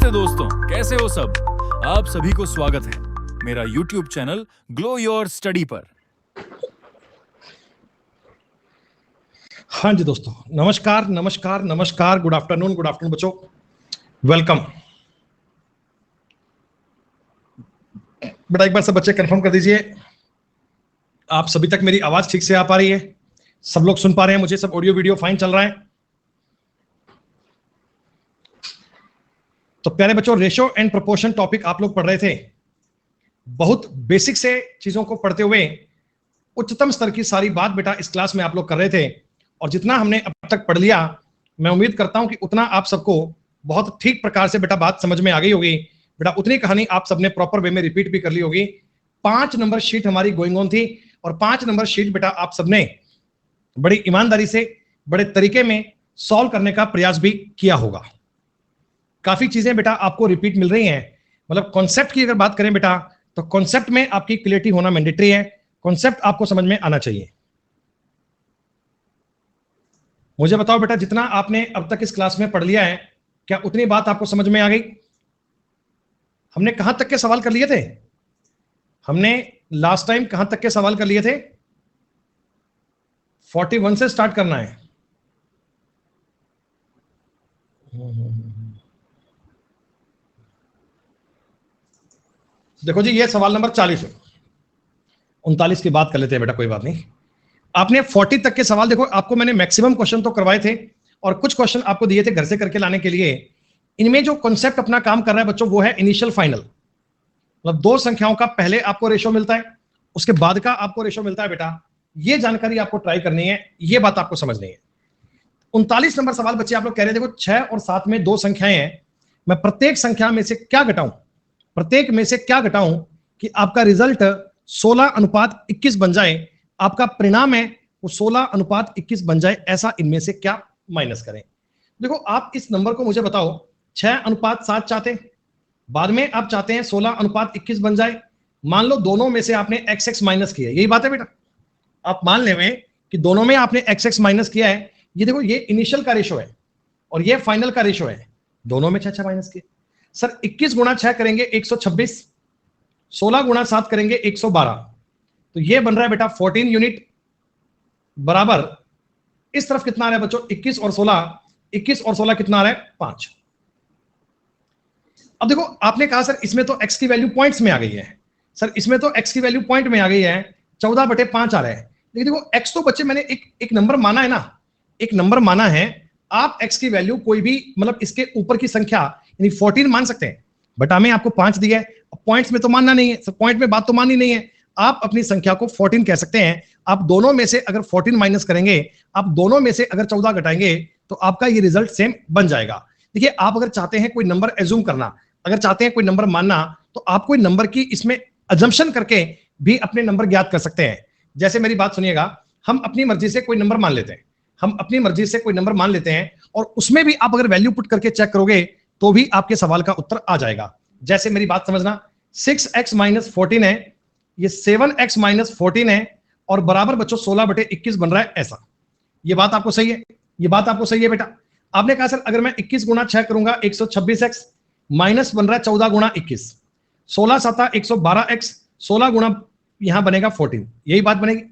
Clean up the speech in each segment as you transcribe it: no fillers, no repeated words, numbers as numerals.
नमस्ते दोस्तों, कैसे हो सब। आप सभी को स्वागत है मेरा YouTube channel glow your study पर। हाँ जी दोस्तों, नमस्कार नमस्कार नमस्कार, गुड आफ्टरनून बच्चों, वेलकम। बेटा एक बार सब बच्चे कंफर्म कर दीजिए, आप सभी तक मेरी आवाज ठीक से आ पा रही है? सब लोग सुन पा रहे हैं मुझे? सब ऑडियो वीडियो फाइन चल रहा है? तो प्यारे बच्चों, रेशो एंड प्रोपोर्शन टॉपिक आप लोग पढ़ रहे थे। बहुत बेसिक से चीजों को पढ़ते हुए उच्चतम स्तर की सारी बात बेटा इस क्लास में आप लोग कर रहे थे, और जितना हमने अब तक पढ़ लिया, मैं उम्मीद करता हूं कि उतना आप सबको बहुत ठीक प्रकार से बेटा बात समझ में आ गई होगी। बेटा उतनी कहानी आप सबने प्रॉपर वे में रिपीट भी कर ली होगी। 5 नंबर शीट हमारी गोइंग ऑन थी, और 5 नंबर शीट बेटा आप सबने बड़ी ईमानदारी से बड़े तरीके में सॉल्व करने का प्रयास भी किया होगा। काफी चीजें बेटा आपको रिपीट मिल रही हैं। मतलब कॉन्सेप्ट की अगर बात करें बेटा, तो कॉन्सेप्ट में आपकी क्लियरिटी होना मैंडेटरी है। कॉन्सेप्ट आपको समझ में आना चाहिए। मुझे बताओ बेटा, जितना आपने अब तक इस क्लास में पढ़ लिया है, क्या उतनी बात आपको समझ में आ गई? हमने कहां तक के सवाल कर लिए थे? हमने लास्ट टाइम कहां तक के सवाल कर लिए थे? 41 से स्टार्ट करना है। देखो जी, ये सवाल नंबर 40 है। 39 की बात कर लेते हैं बेटा, कोई बात नहीं। आपने 40 तक के सवाल, देखो आपको मैंने मैक्सिमम क्वेश्चन तो करवाए थे, और कुछ क्वेश्चन आपको दिए थे घर से करके लाने के लिए। इनमें जो कॉन्सेप्ट अपना काम कर रहा है बच्चों, वो है इनिशियल फाइनल। मतलब दो संख्याओं का पहले आपको रेशो मिलता है, उसके बाद का आपको रेशो मिलता है। बेटा ये जानकारी आपको ट्राई करनी है, ये बात आपको समझनी है। 39 नंबर सवाल बच्चे आप लोग कह रहे थे, देखो 6 और 7 में दो संख्याएं हैं, मैं प्रत्येक संख्या में से क्या घटाऊं, प्रत्येक में से क्या घटाऊं कि आपका रिजल्ट 16:21 बन जाए। आपका परिणाम है वो 16:21 बन जाए, ऐसा इनमें से क्या माइनस करें। देखो आप इस नंबर को मुझे बताओ, 6:7 चाहते हैं, बाद में आप चाहते हैं 16:21 बन जाए। मान लो दोनों में से आपने x माइनस किया है, यही बात है बेटा। आप मान लें कि दोनों में आपने x माइनस किया है। ये देखो, ये इनिशियल का रेशो है और ये फाइनल का रेशो है। दोनों में 6 माइनस किए। सर 21 गुणा 6 करेंगे 126, 16 गुणा 7 करेंगे 112, तो ये बन रहा है बेटा 14 यूनिट। बराबर इस तरफ कितना आ रहा है बच्चों? 21 और 16 कितना आ रहा है? 5। अब देखो आपने कहा सर इसमें तो x की वैल्यू पॉइंट्स में आ गई है। सर इसमें तो x की वैल्यू पॉइंट में आ गई है, 14/5 आ रहा है। लेकिन देखो x तो बच्चे मैंने एक नंबर माना है ना, एक नंबर माना है। आप x की वैल्यू कोई भी, मतलब इसके ऊपर की संख्या यानी 14 मान सकते हैं, बट हमें आपको 5 दिया है। पॉइंट्स में तो मानना नहीं है सर, पॉइंट में बात तो माननी नहीं है। आप अपनी संख्या को 14 कह सकते हैं। आप दोनों में से अगर 14 माइनस करेंगे, आप दोनों में से अगर 14 घटाएंगे, तो आपका ये रिजल्ट सेम बन जाएगा। देखिए आप अगर चाहते हैं कोई नंबर एज्यूम करना, अगर चाहते हैं कोई नंबर मानना, तो आप कोई नंबर की इसमें अजम्पशन करके भी अपने नंबर ज्ञात कर सकते हैं। जैसे मेरी बात सुनिएगा, हम अपनी मर्जी से कोई नंबर मान लेते हैं, हम अपनी मर्जी से कोई नंबर मान लेते हैं, और उसमें भी आप अगर वैल्यू पुट करके चेक करोगे तो भी आपके सवाल का उत्तर आ जाएगा। जैसे मेरी बात समझना, 6x - 14 है, ये 7x - 14 है, और बराबर बच्चों 16/21 बन रहा है ऐसा। ये बात आपको सही है? ये बात आपको सही है बेटा? आपने कहा सर अगर मैं 21 गुणा 6 करूंगा 126x, माइनस बन रहा है 14 गुणा 21, 16 7 112x, 16 गुणा यहां बनेगा 14, यही बात बनेगी।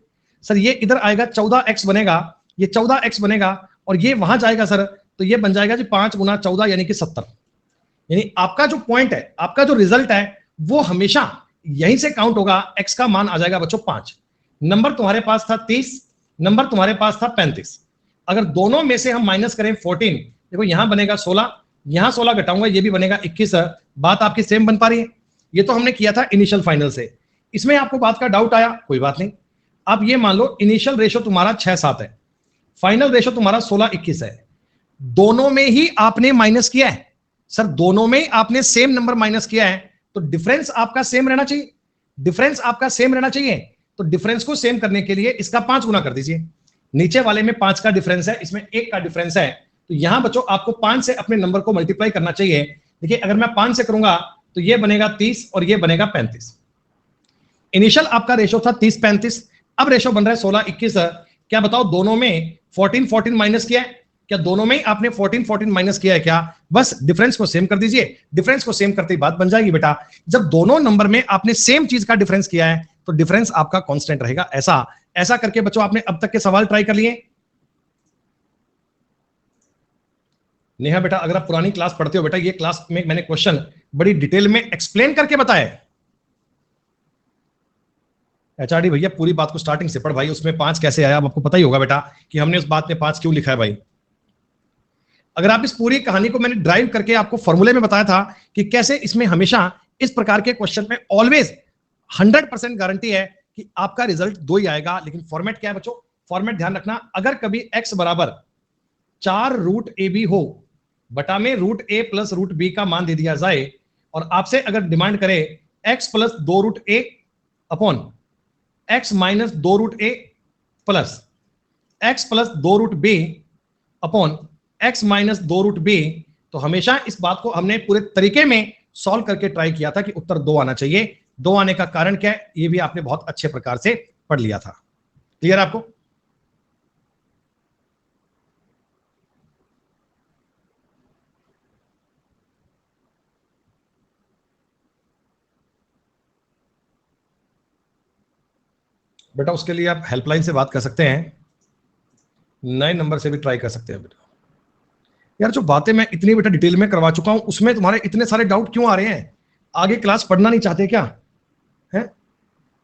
सर ये इधर आएगा 14x बनेगा, ये 14x बनेगा, और ये वहां जाएगा सर, तो ये बन जाएगा जी 5 गुणा 14 यानी कि 70। यानी आपका जो पॉइंट है, आपका जो रिजल्ट है, वो हमेशा यहीं से काउंट होगा। x का मान आ जाएगा बच्चों 5। नंबर तुम्हारे पास था 30, नंबर तुम्हारे पास था 35। अगर दोनों में से हम माइनस करें 14, देखो यहां बनेगा 16, यहां 16 घटाऊंगा ये भी बनेगा 21। बात आपकी सेम बन पा रही है? ये तो हमने किया था इनिशियल फाइनल से। इसमें आपको बात का डाउट आया, कोई बात नहीं। आप ये मान लो इनिशियल रेशो तुम्हारा 6-7 है, फाइनल रेशो तुम्हारा 16-21 है। दोनों में ही आपने माइनस किया है। सर दोनों में आपने सेम नंबर माइनस किया है, तो डिफरेंस आपका सेम रहना चाहिए। डिफरेंस आपका सेम रहना चाहिए, तो डिफरेंस को सेम करने के लिए इसका 5 गुना कर दीजिए। नीचे वाले में 5 का डिफरेंस है, इसमें 1 का डिफरेंस है, तो यहां बच्चों आपको 5 से अपने नंबर को मल्टीप्लाई करना चाहिए। देखिए अगर मैं 5 से करूंगा तो ये बनेगा 30 और ये बनेगा 35। इनिशियल आपका रेशो था 30-35, अब रेशो बन रहा है 16-21। क्या बताओ दोनों में 14 माइनस किया है, क्या दोनों में ही आपने 14 14 माइनस किया है क्या? बस डिफरेंस को सेम कर दीजिए, डिफरेंस को सेम करते ही बात बन जाएगी बेटा। जब दोनों नंबर में आपने सेम चीज का डिफरेंस किया है तो डिफरेंस आपका कांस्टेंट रहेगा। ऐसा करके बच्चों आपने अब तक के सवाल ट्राई कर लिए? नेहा बेटा, अगर आप पुरानी क्लास पढ़ते हो बेटा, ये क्लास में मैंने क्वेश्चन बड़ी डिटेल में एक्सप्लेन करके बताया। एचआरडी भैया पूरी बात को स्टार्टिंग से पढ़ भाई, उसमें 5 कैसे आया? अब आपको पता ही होगा बेटा कि हमने उस बात में 5 क्यों लिखा है भाई। अगर आप इस पूरी कहानी को मैंने ड्राइव करके आपको फॉर्मूले में बताया था कि कैसे इसमें हमेशा इस प्रकार के क्वेश्चन में ऑलवेज 100% गारंटी है कि आपका रिजल्ट 2 ही आएगा। लेकिन फॉर्मेट क्या है बच्चों? फॉर्मेट ध्यान रखना, अगर कभी x बराबर 4 रूट ए बी हो बटा में root A plus root B का मान दे दिया जाए और आपसे अगर डिमांड करे x plus 2 root A upon x minus 2 root A plus x plus 2 root B upon x minus 2 root B, तो हमेशा इस बात को हमने पूरे तरीके में सॉल्व करके ट्राई किया था कि उत्तर 2 आना चाहिए। 2 आने का कारण क्या है ये भी आपने बहुत अच्छे प्रकार से पढ़ लिया था। क्लियर आपको? बेटा उसके लिए आप हेल्पलाइन से बात कर सकते हैं, नए नंबर से भी ट्राई कर सकते हैं बेटा। यार जो बातें मैं इतनी बेटा डिटेल में करवा चुका हूं उसमें तुम्हारे इतने सारे डाउट क्यों आ रहे हैं? आगे क्लास पढ़ना नहीं चाहते क्या? है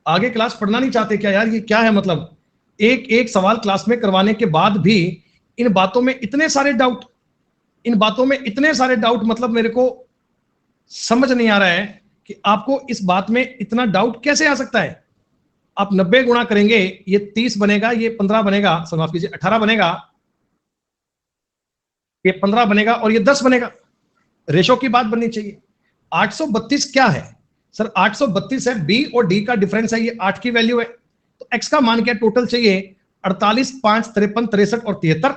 आगे क्लास पढ़ना नहीं चाहते क्या यार? ये क्या है मतलब? एक एक सवाल क्लास में करवाने के बाद भी इन बातों में इतने सारे डाउट, इन बातों में इतने सारे डाउट, मतलब मेरे को समझ नहीं आ रहा है कि आपको इस बात में इतना डाउट कैसे आ सकता है। आप 90 गुणा करेंगे ये 30 बनेगा, ये 15 बनेगा, माफ कीजिए 18 बनेगा, ये 15 बनेगा और ये 10 बनेगा। रेशो की बात बननी चाहिए। 832 क्या है सर? 832 है बी और डी का डिफरेंस है, ये 8 की वैल्यू है। तो एक्स का मान क्या टोटल चाहिए? 48, 5, 53, 63 और 73।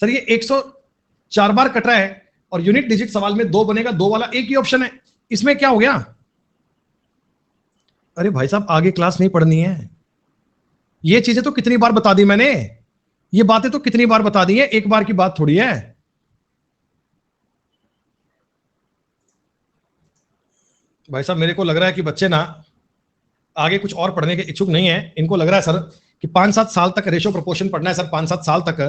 सर ये 104 बार कट रहा है और यूनिट डिजिट सवाल में 2 बनेगा, 2 वाला एक ही ऑप्शन है। इसमें क्या हो गया? अरे भाई साहब आगे क्लास नहीं पढ़नी है। ये चीजें तो कितनी बार बता दी मैंने, ये बातें तो कितनी बार बता दी है, एक बार की बात थोड़ी है। भाई साहब मेरे को लग रहा है कि बच्चे ना आगे कुछ और पढ़ने के इच्छुक नहीं है। इनको लग रहा है सर कि 5-7 साल तक रेशो प्रोपोर्शन पढ़ना है सर, 5-7 साल तक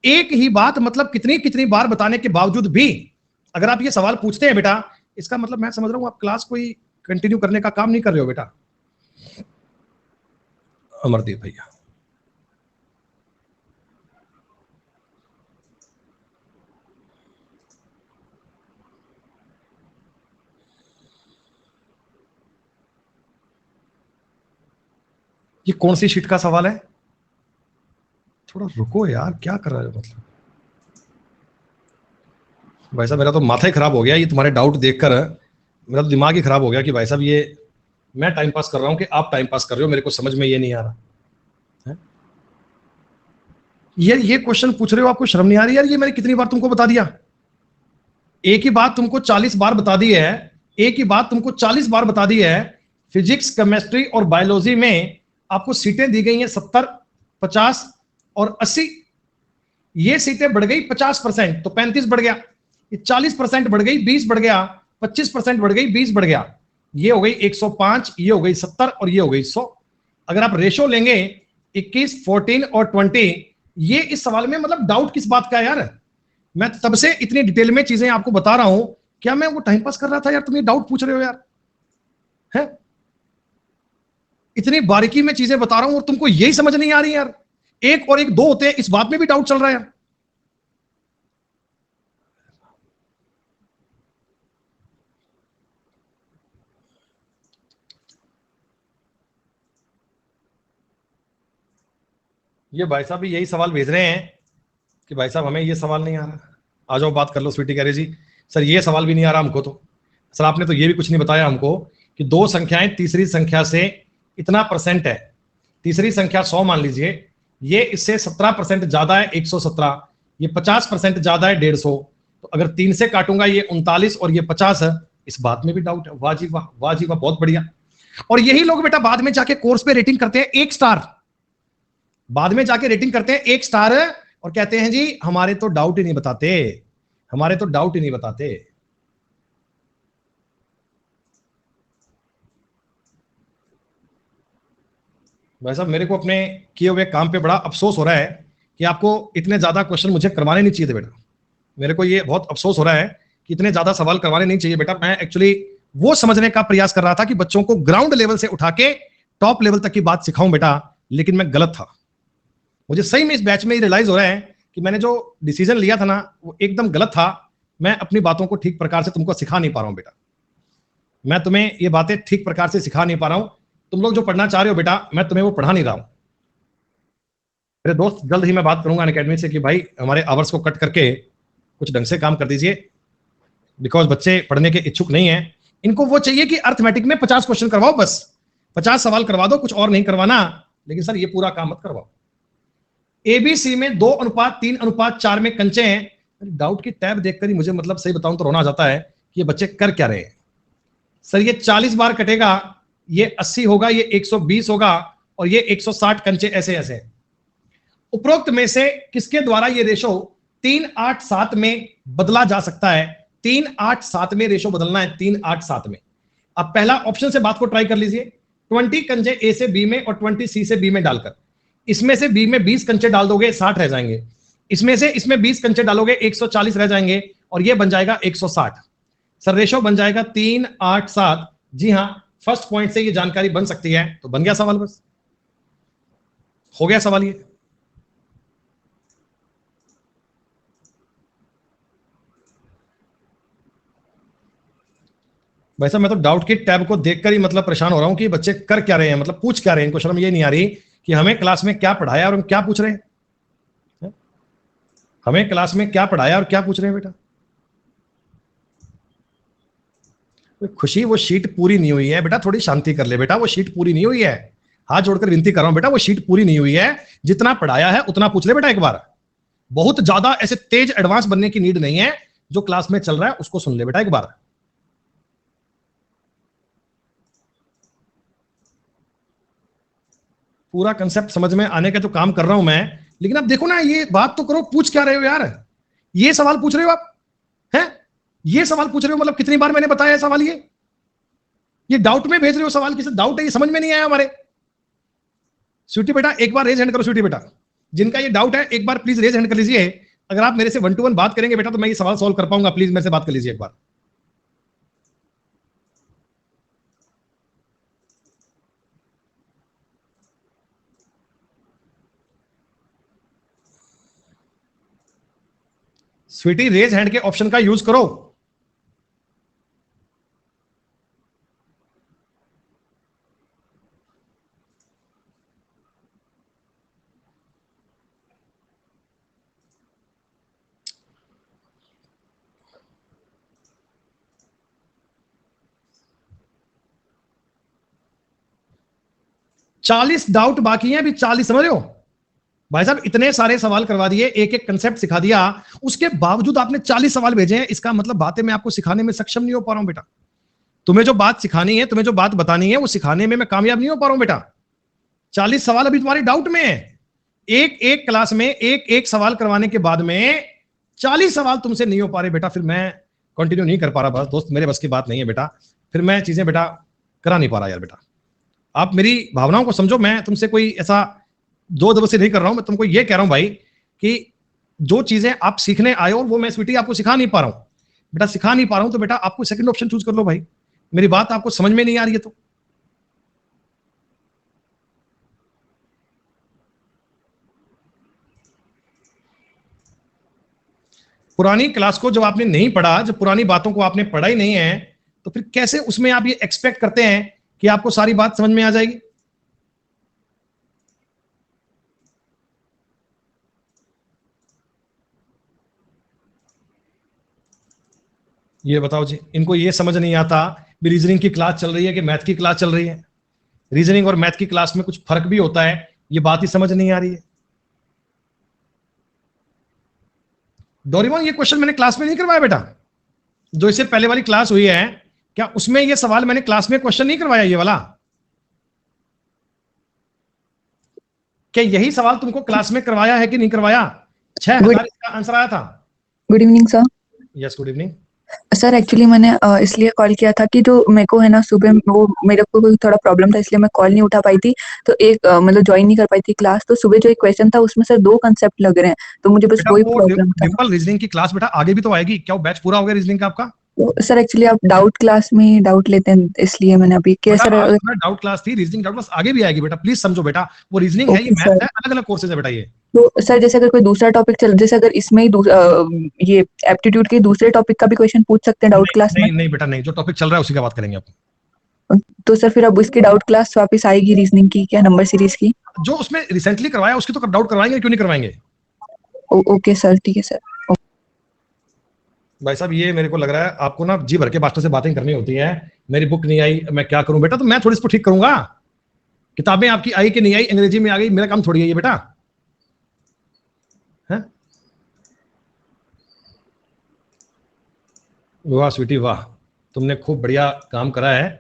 एक ही बात, मतलब कितनी कितनी बार बताने के बावजूद भी अगर आप ये सवाल पूछते हैं बेटा, इसका मतलब मैं समझ रहा हूं आप क्लास कोई कंटिन्यू करने का काम नहीं कर रहे हो बेटा। अमरदीप भैया ये कौन सी शीट का सवाल है? थोड़ा रुको यार, क्या कर रहे हो मतलब? भाई साहब मेरा तो माथा ही खराब हो गया, ये तुम्हारे डाउट देखकर मेरा तो दिमाग ही खराब हो गया कि भाई साहब ये मैं टाइम पास कर रहा हूं कि आप टाइम पास कर रहे हो, मेरे को समझ में ये नहीं आ रहा है। ये क्वेश्चन पूछ रहे हो, आपको शर्म नहीं आ रही यार? ये मैंने कितनी बार तुमको बता दिया, एक ही बात तुमको 40 बार बता दी है, एक ही बात तुमको 40 बार बता दी है। फिजिक्स, केमिस्ट्री और बायोलॉजी में आपको सीटें दी गई हैं 70, 50 और 80। ये सीटें बढ़ गई 50%, तो 35 बढ़ गया। ये 40% बढ़ गई, 20 बढ़ गया, 25% बढ़ गई, 20 बढ़ गया। ये हो गई 105, ये हो गई 70 और ये हो गई 100। अगर आप रेशो लेंगे 21, 14 और 20, ये इस सवाल में मतलब डाउट किस बात का है यार? मैं तब से इतनी डिटेल में चीजें आपको बता रहा हूं, क्या मैं वो टाइम पास कर रहा था यार? तुम ये डाउट पूछ रहे हो यार? है इतनी बारीकी में चीजें बता रहा हूं और तुमको यही समझ नहीं आ रही यार? 1 और 1 2 होते हैं, इस बात में भी डाउट चल रहा है यार। ये भाई साहब भी यही सवाल भेज रहे हैं कि भाई साहब हमें ये सवाल नहीं आ रहा, आ जाओ बात कर लो। स्वीटी कह रही जी सर ये सवाल भी नहीं आ रहा हमको, तो सर आपने तो ये भी कुछ नहीं बताया हमको कि 2 संख्याएं तीसरी संख्या से इतना परसेंट है, तीसरी संख्या 100 मान लीजिए, ये इससे 17% ज्यादा है 117, ये 50% ज्यादा है 150, तो अगर 3 से काटूंगा ये 39 और ये 50 है। इस बात में भी डाउट है। वाह जी वाह, वाह जी वाह, बहुत बढ़िया। और यही लोग बेटा बाद में जाके कोर्स पे रेटिंग करते हैं 1 स्टार, बाद में जाके रेटिंग करते हैं 1 स्टार, और कहते हैं जी हमारे तो डाउट ही नहीं बताते, हमारे तो डाउट ही नहीं बताते। भाई साहब मेरे को अपने किए हुए काम पे बड़ा अफसोस हो रहा है कि आपको इतने ज्यादा क्वेश्चन मुझे करवाने नहीं चाहिए थे बेटा। मेरे को ये बहुत अफसोस हो रहा है कि इतने ज्यादा सवाल करवाने नहीं चाहिए बेटा। मैं एक्चुअली वो समझने का प्रयास कर रहा था कि बच्चों को ग्राउंड लेवल से उठा के टॉप लेवल तक की बात सिखाऊं बेटा, लेकिन मैं गलत था। मुझे सही में इस बैच में रियलाइज हो रहा है कि मैंने जो डिसीजन लिया था ना वो एकदम गलत था। मैं अपनी बातों को ठीक प्रकार से तुमको सिखा नहीं पा रहा हूं बेटा, मैं तुम्हें ये बातें ठीक प्रकार से सिखा नहीं पा रहा हूं। तुम लोग जो पढ़ना चाह रहे हो बेटा मैं तुम्हें वो पढ़ा नहीं रहा हूं। मेरे दोस्त जल्द ही मैं बात करूंगा अनअकैडमी से कि भाई हमारे आवर्स को कट करके कुछ ढंग से काम कर दीजिए, बिकॉज बच्चे पढ़ने के इच्छुक नहीं है। इनको वो चाहिए कि अर्थमेटिक में 50 क्वेश्चन करवाओ, बस 50 सवाल करवा दो, कुछ और नहीं करवाना। लेकिन सर ये पूरा काम मत करवाओ। एबीसी में 2:3:4 में कंचे हैं। डाउट की टैब देखकर ही मुझे मतलब सही बताऊं तो रोना आ जाता है कि ये बच्चे कर क्या रहे हैं। सर ये 40 बार कटेगा, ये 80 होगा, ये 120 होगा और ये 160 कंचे ऐसे ऐसे। उपरोक्त में से किसके द्वारा ये रेशो 3:8:7 में बदला जा सकता है? 3:8:7 में रेशो बदलना है, 3:8:7 में। अब पहला ऑप्शन से बात को ट्राई कर लीजिए। 20 कंचे ए से बी में और 20 सी से बी में डालकर, इसमें से बी में 20 कंचे डाल दोगे 60 रह जाएंगे, इसमें 20 कंचे डालोगे 140 रह जाएंगे और ये बन जाएगा 160। सर रेशो बन जाएगा 3:8:7। जी हां, फर्स्ट पॉइंट से ये जानकारी बन सकती है तो बन गया सवाल, बस हो गया सवाल ये। भाई साहब मैं तो डाउट की टैब को देखकर ही मतलब परेशान हो रहा हूं कि बच्चे कर क्या रहे हैं, मतलब पूछ क्या रहे हैं। इनको शर्म ये नहीं आ रही कि हमें क्लास में क्या पढ़ाया और हम क्या पूछ रहे हैं। हमें क्लास में क्या पढ़ाया और क्या पूछ रहे हैं बेटा। खुशी वो शीट पूरी नहीं हुई है बेटा, थोड़ी शांति कर ले बेटा, वो शीट पूरी नहीं हुई है। हाथ जोड़कर विनती कर रहा हूं बेटा, वो शीट पूरी नहीं हुई है। जितना पढ़ाया है उतना पूछ ले बेटा एक बार। बहुत ज्यादा ऐसे तेज एडवांस बनने की नीड नहीं है। जो क्लास में चल रहा है उसको सुन ले बेटा एक बार। पूरा कंसेप्ट समझ में आने का तो काम कर रहा हूं मैं, लेकिन अब देखो ना, ये बात तो करो, पूछ क्या रहे हो यार। ये सवाल पूछ रहे हो आप हैं, ये सवाल पूछ रहे हो, मतलब कितनी बार मैंने बताया सवाल। ये डाउट में भेज रहे हो सवाल, किसी डाउट है, ये समझ में नहीं आया हमारे। स्वीटी बेटा एक बार रेज हैंड करो, स्वीटी बेटा जिनका ये डाउट है एक बार प्लीज रेज हैंड कर लीजिए। अगर आप मेरे से 1 to 1 बात करेंगे बेटा तो मैं ये सवाल सॉल्व कर पाऊंगा। प्लीज मेरे से बात कर लीजिए एक बार। स्वीटी रेज हैंड के ऑप्शन का यूज करो। चालीस डाउट बाकी हैं अभी, 40, समझ रहे हो भाई साहब। इतने सारे सवाल करवा दिए, एक एक कंसेप्ट सिखा दिया, उसके बावजूद आपने 40 सवाल भेजे हैं। इसका मतलब बातें मैं आपको सिखाने में सक्षम नहीं हो पा रहा हूं बेटा। तुम्हें जो बात सिखानी है, तुम्हें जो बात बतानी है, वो सिखाने में मैं कामयाब नहीं हो पा रहा हूं बेटा। 40 सवाल अभी तुम्हारी डाउट में है। एक एक क्लास में एक एक सवाल करवाने के बाद में 40 सवाल तुमसे नहीं हो पा रहे बेटा, फिर मैं कंटिन्यू नहीं कर पा रहा। बस दोस्त मेरे बस की बात नहीं है बेटा, फिर मैं चीजें बेटा करा नहीं पा रहा यार बेटा। आप मेरी भावनाओं को समझो, मैं तुमसे कोई ऐसा जोर जबरदस्ती नहीं कर रहा हूं। मैं तुमको ये कह रहा हूं भाई कि जो चीजें आप सीखने आए हो वो मैं स्वीटी आपको सिखा नहीं पा रहा हूं बेटा, सिखा नहीं पा रहा हूं तो बेटा आपको सेकंड ऑप्शन चूज कर लो भाई। मेरी बात आपको समझ में नहीं आ रही है तो। पुरानी क्लास को जब आपने नहीं पढ़ा, जब पुरानी बातों को आपने पढ़ा ही नहीं है, तो फिर कैसे उसमें आप ये एक्सपेक्ट करते हैं कि आपको सारी बात समझ में आ जाएगी। ये बताओ जी, इनको ये समझ नहीं आता भी रीजनिंग की क्लास चल रही है कि मैथ की क्लास चल रही है। रीजनिंग और मैथ की क्लास में कुछ फर्क भी होता है, ये बात ही समझ नहीं आ रही है। डोरेमोन ये क्वेश्चन मैंने क्लास में नहीं करवाया बेटा, जो इससे पहले वाली क्लास हुई है, क्या उसमें ये सवाल मैंने क्लास में क्वेश्चन नहीं करवाया ये वाला? क्या यही सवाल तुमको क्लास में करवाया है कि नहीं करवाया? 6000 इसका आंसर आया था। Good evening sir. Yes, good evening. Sir actually मैंने इसलिए कॉल किया था कि जो मेरे को है ना सुबह वो मेरे को कोई थोड़ा प्रॉब्लम था इसलिए मैं कॉल नहीं उठा पाई थी, तो एक मतलब ज्वाइन नहीं कर पाई थी क्लास। तो सुबह जो एक क्वेश्चन था उसमें सर 2 कंसेप्ट लग रहे हैं, तो मुझे बस बेटा वही वो प्रॉब्लम था। डिम्पल रीजनिंग की क्लास बेटा आगे भी तो आएगी, क्या वो बैच पूरा हो गया रीजनिंग का आपका? तो सर एक्चुअली आप डाउट क्लास में डाउट लेते हैं इसलिए मैंने अभी कि बेटा सर आज तुम्हारी डाउट क्लास थी, रीजनिंग डाउट क्लास आगे भी आएगी बेटा, प्लीज समझो बेटा, वो रीजनिंग है, ये ओके मैथ सर। है, अलग अलग कोर्सेज है बेटा ये। तो सर जैसे अगर कोई दूसरा टॉपिक चल, जैसे अगर इसमें ही ये एप्टीट्यूड के दूसरे टॉपिक का भी क्वेश्चन पूछ सकते हैं डाउट नहीं क्लास में? नहीं नहीं बेटा नहीं, जो टॉपिक चल रहा है उसी का बात करेंगे आप। तो सर फिर अब इसकी डाउट क्लास वापस आएगी रीजनिंग की क्या, नंबर सीरीज की? जो उसमें रिसेंटली करवाया उसकी तो डाउट करवाएंगे, क्यों नहीं करवाएंगे? ओके सर, ठीक है सर। भाई साहब ये मेरे को लग रहा है आपको ना जी भर के मास्टर से बातें करनी होती है। मेरी बुक नहीं आई, मैं क्या करूं बेटा? तो मैं थोड़ी इसको ठीक करूंगा। किताबें आपकी आई कि नहीं आई, अंग्रेजी में आ गई, मेरा काम थोड़ी है ये बेटा, है? वाह स्वीटी वाह, तुमने खूब बढ़िया काम करा है,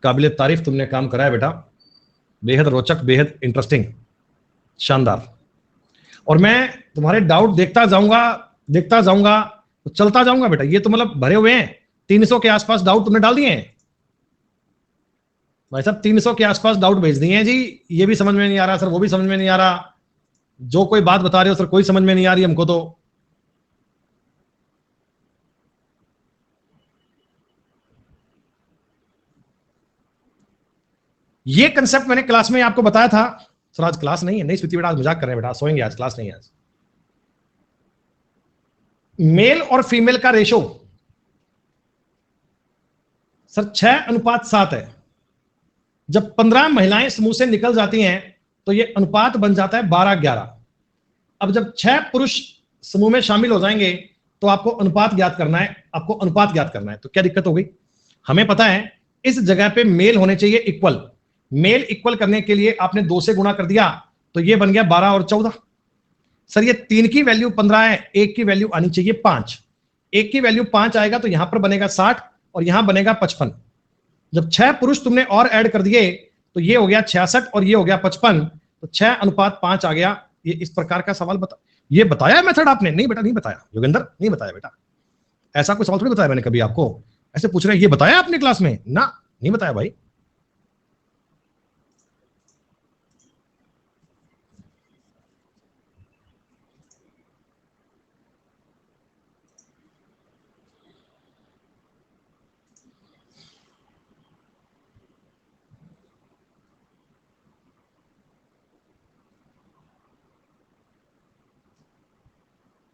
काबिल तारीफ तुमने काम करा है बेटा, बेहद रोचक, बेहद इंटरेस्टिंग, शानदार। और मैं तुम्हारे डाउट देखता जाऊंगा, तो चलता जाऊंगा बेटा। ये तो मतलब भरे हुए हैं, 300 के आसपास डाउट तुमने डाल दिए हैं भाई साहब, 300 के आसपास डाउट भेज दिए हैं जी। ये भी समझ में नहीं आ रहा सर, वो भी समझ में नहीं आ रहा, जो कोई बात बता रहे हो सर कोई समझ में नहीं आ रही हमको तो। ये कंसेप्ट मैंने क्लास में आपको बताया था सर। आज क्लास नहीं है, नहीं स्मृति बेटा, आज मजाक कर रहे हैं बेटा, सोएंगे आज, क्लास नहीं है आज। मेल और फीमेल का रेशो सर 6:7 है। जब 15 महिलाएं समूह से निकल जाती हैं तो ये अनुपात बन जाता है 12-11। अब जब 6 पुरुष समूह में शामिल हो जाएंगे तो आपको अनुपात ज्ञात करना है, तो क्या दिक्कत हो गई? हमें पता है इस जगह पे मेल होने चाहिए इक्वल। मेल इक्वल करने के लिए आपने 2 से गुणा कर दिया तो ये बन गया 12 और 14। सर ये 3 की वैल्यू 15 है, 1 की वैल्यू आनी चाहिए 5। 1 की वैल्यू 5 आएगा तो यहां पर बनेगा 60 और यहां बनेगा 55। जब 6 पुरुष तुमने और ऐड कर दिए तो ये हो गया 66 और ये हो गया 55, तो 6:5 आ गया। ये इस प्रकार का सवाल ये बताया मेथड आपने? नहीं बेटा नहीं बताया, योगेंद्र नहीं बताया बेटा, ऐसा कोई सवाल थोड़ी बताया मैंने कभी आपको। ऐसे पूछ रहे हैं ये बताया आपने क्लास में? ना, नहीं बताया भाई।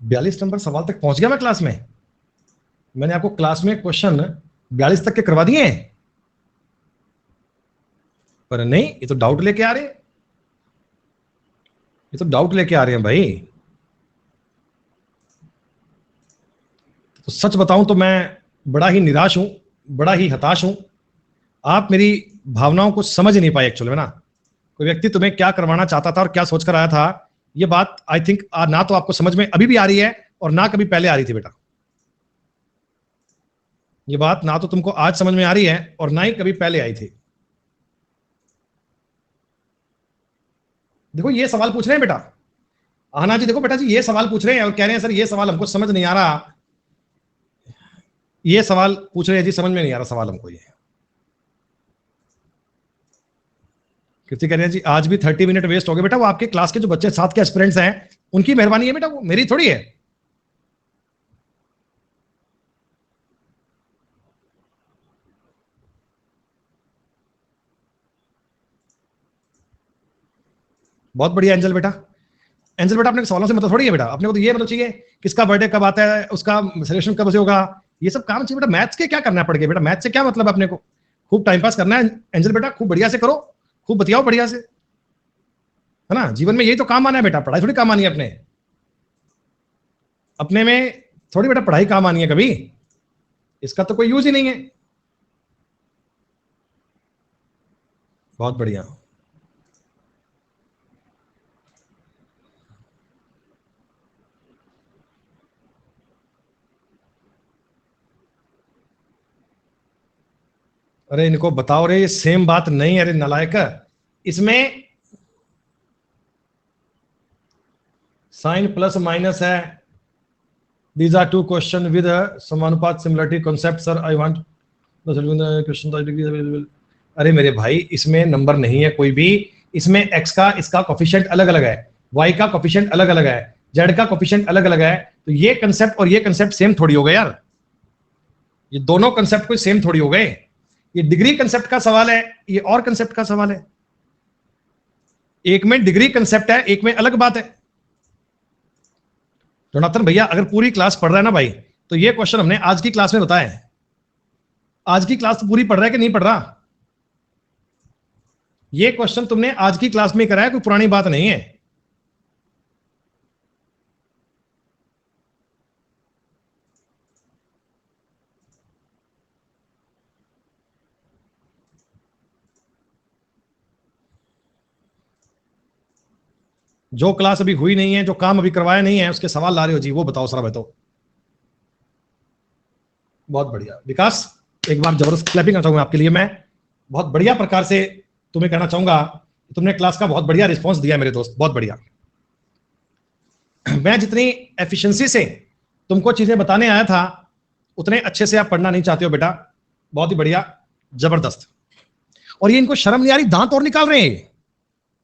बयालीस नंबर सवाल तक पहुंच गया मैं क्लास में। मैंने आपको क्लास में क्वेश्चन 42 तक के करवा दिए हैं, पर नहीं, ये तो डाउट लेके आ रहे हैं, ये तो डाउट लेके आ रहे हैं भाई। तो सच बताऊं तो मैं बड़ा ही निराश हूं, बड़ा ही हताश हूं। आप मेरी भावनाओं को समझ नहीं पाए एक्चुअली में ना। कोई व्यक्ति तुम्हें क्या करवाना चाहता था और क्या सोचकर आया था, ये बात आई थिंक ना तो आपको समझ में अभी भी आ रही है और ना कभी पहले आ रही थी बेटा। ये बात ना तो तुमको आज समझ में आ रही है और ना ही कभी पहले आई थी। देखो ये सवाल पूछ रहे हैं बेटा, आना जी, देखो बेटा जी ये सवाल पूछ रहे हैं और कह रहे हैं सर ये सवाल हमको समझ नहीं आ रहा। ये सवाल पूछ रहे हैं जी, समझ में नहीं आ रहा सवाल हमको। ये कृति कह रहे हैं जी आज भी 30 मिनट वेस्ट हो गए बेटा। वो आपके क्लास के जो बच्चे साथ के एस्पिरेंट्स हैं उनकी मेहरबानी है बेटा, वो मेरी थोड़ी है। बहुत बढ़िया एंजल बेटा। एंजल बेटा अपने सवालों से मतलब थोड़ी है बेटा, अपने को तो ये मतलब चाहिए किसका बर्थडे कब आता है, उसका सेलिब्रेशन कब से होगा, ये सब काम चाहिए बेटा। मैथ्स के क्या करना पड़ गया बेटा, मैथ्स से क्या मतलब अपने को? खूब टाइम पास करना है एंजल बेटा, खूब बढ़िया से करो, खूब बतियाओ बढ़िया से, है ना। जीवन में यही तो काम आना है बेटा, पढ़ाई थोड़ी काम आनी है अपने अपने में थोड़ी बेटा पढ़ाई काम आनी है कभी, इसका तो कोई यूज ही नहीं है। बहुत बढ़िया। अरे इनको बताओ रे, ये सेम बात नहीं, अरे नालायक, इसमें साइन प्लस माइनस है. These are two questions with a समानुपात similarity concept. Sir, I want the question. अरे मेरे भाई, इसमें नंबर नहीं है कोई भी. इसमें x का इसका कोफिशिएंट अलग अलग है, y का कोफिशिएंट अलग अलग है, z का कोफिशिएंट अलग अलग है. तो ये कंसेप्ट और ये कंसेप्ट सेम थोड़ी हो गए यार. ये दोनों कंसेप्ट कोई सेम थोड़ी हो गए. ये डिग्री कंसेप्ट का सवाल है, ये और कंसेप्ट का सवाल है. एक में डिग्री कंसेप्ट है, एक में अलग बात है. जोनाथन भैया अगर पूरी क्लास पढ़ रहा है ना भाई, तो ये क्वेश्चन हमने आज की क्लास में बताया है. आज की क्लास तो पूरी पढ़ रहा है कि नहीं पढ़ रहा? ये क्वेश्चन तुमने आज की क्लास में कराया, कोई पुरानी बात नहीं है. जो क्लास अभी हुई नहीं है, जो काम अभी करवाया नहीं है, उसके सवाल ला रहे हो जी, वो बताओ सर. बताओ. बहुत बढ़िया विकास, एक बार जबरदस्त क्लैपिंग करना चाहूंगा आपके लिए. मैं बहुत बढ़िया प्रकार से तुम्हें कहना चाहूंगा, तुमने क्लास का बहुत बढ़िया रिस्पांस दिया मेरे दोस्त, बहुत बढ़िया. मैं जितनी एफिशिएंसी से तुमको चीजें बताने आया था, उतने अच्छे से आप पढ़ना नहीं चाहते हो बेटा. बहुत ही बढ़िया, जबरदस्त. और ये इनको शर्म नहीं आ रही, दांत और निकाल रहे हैं.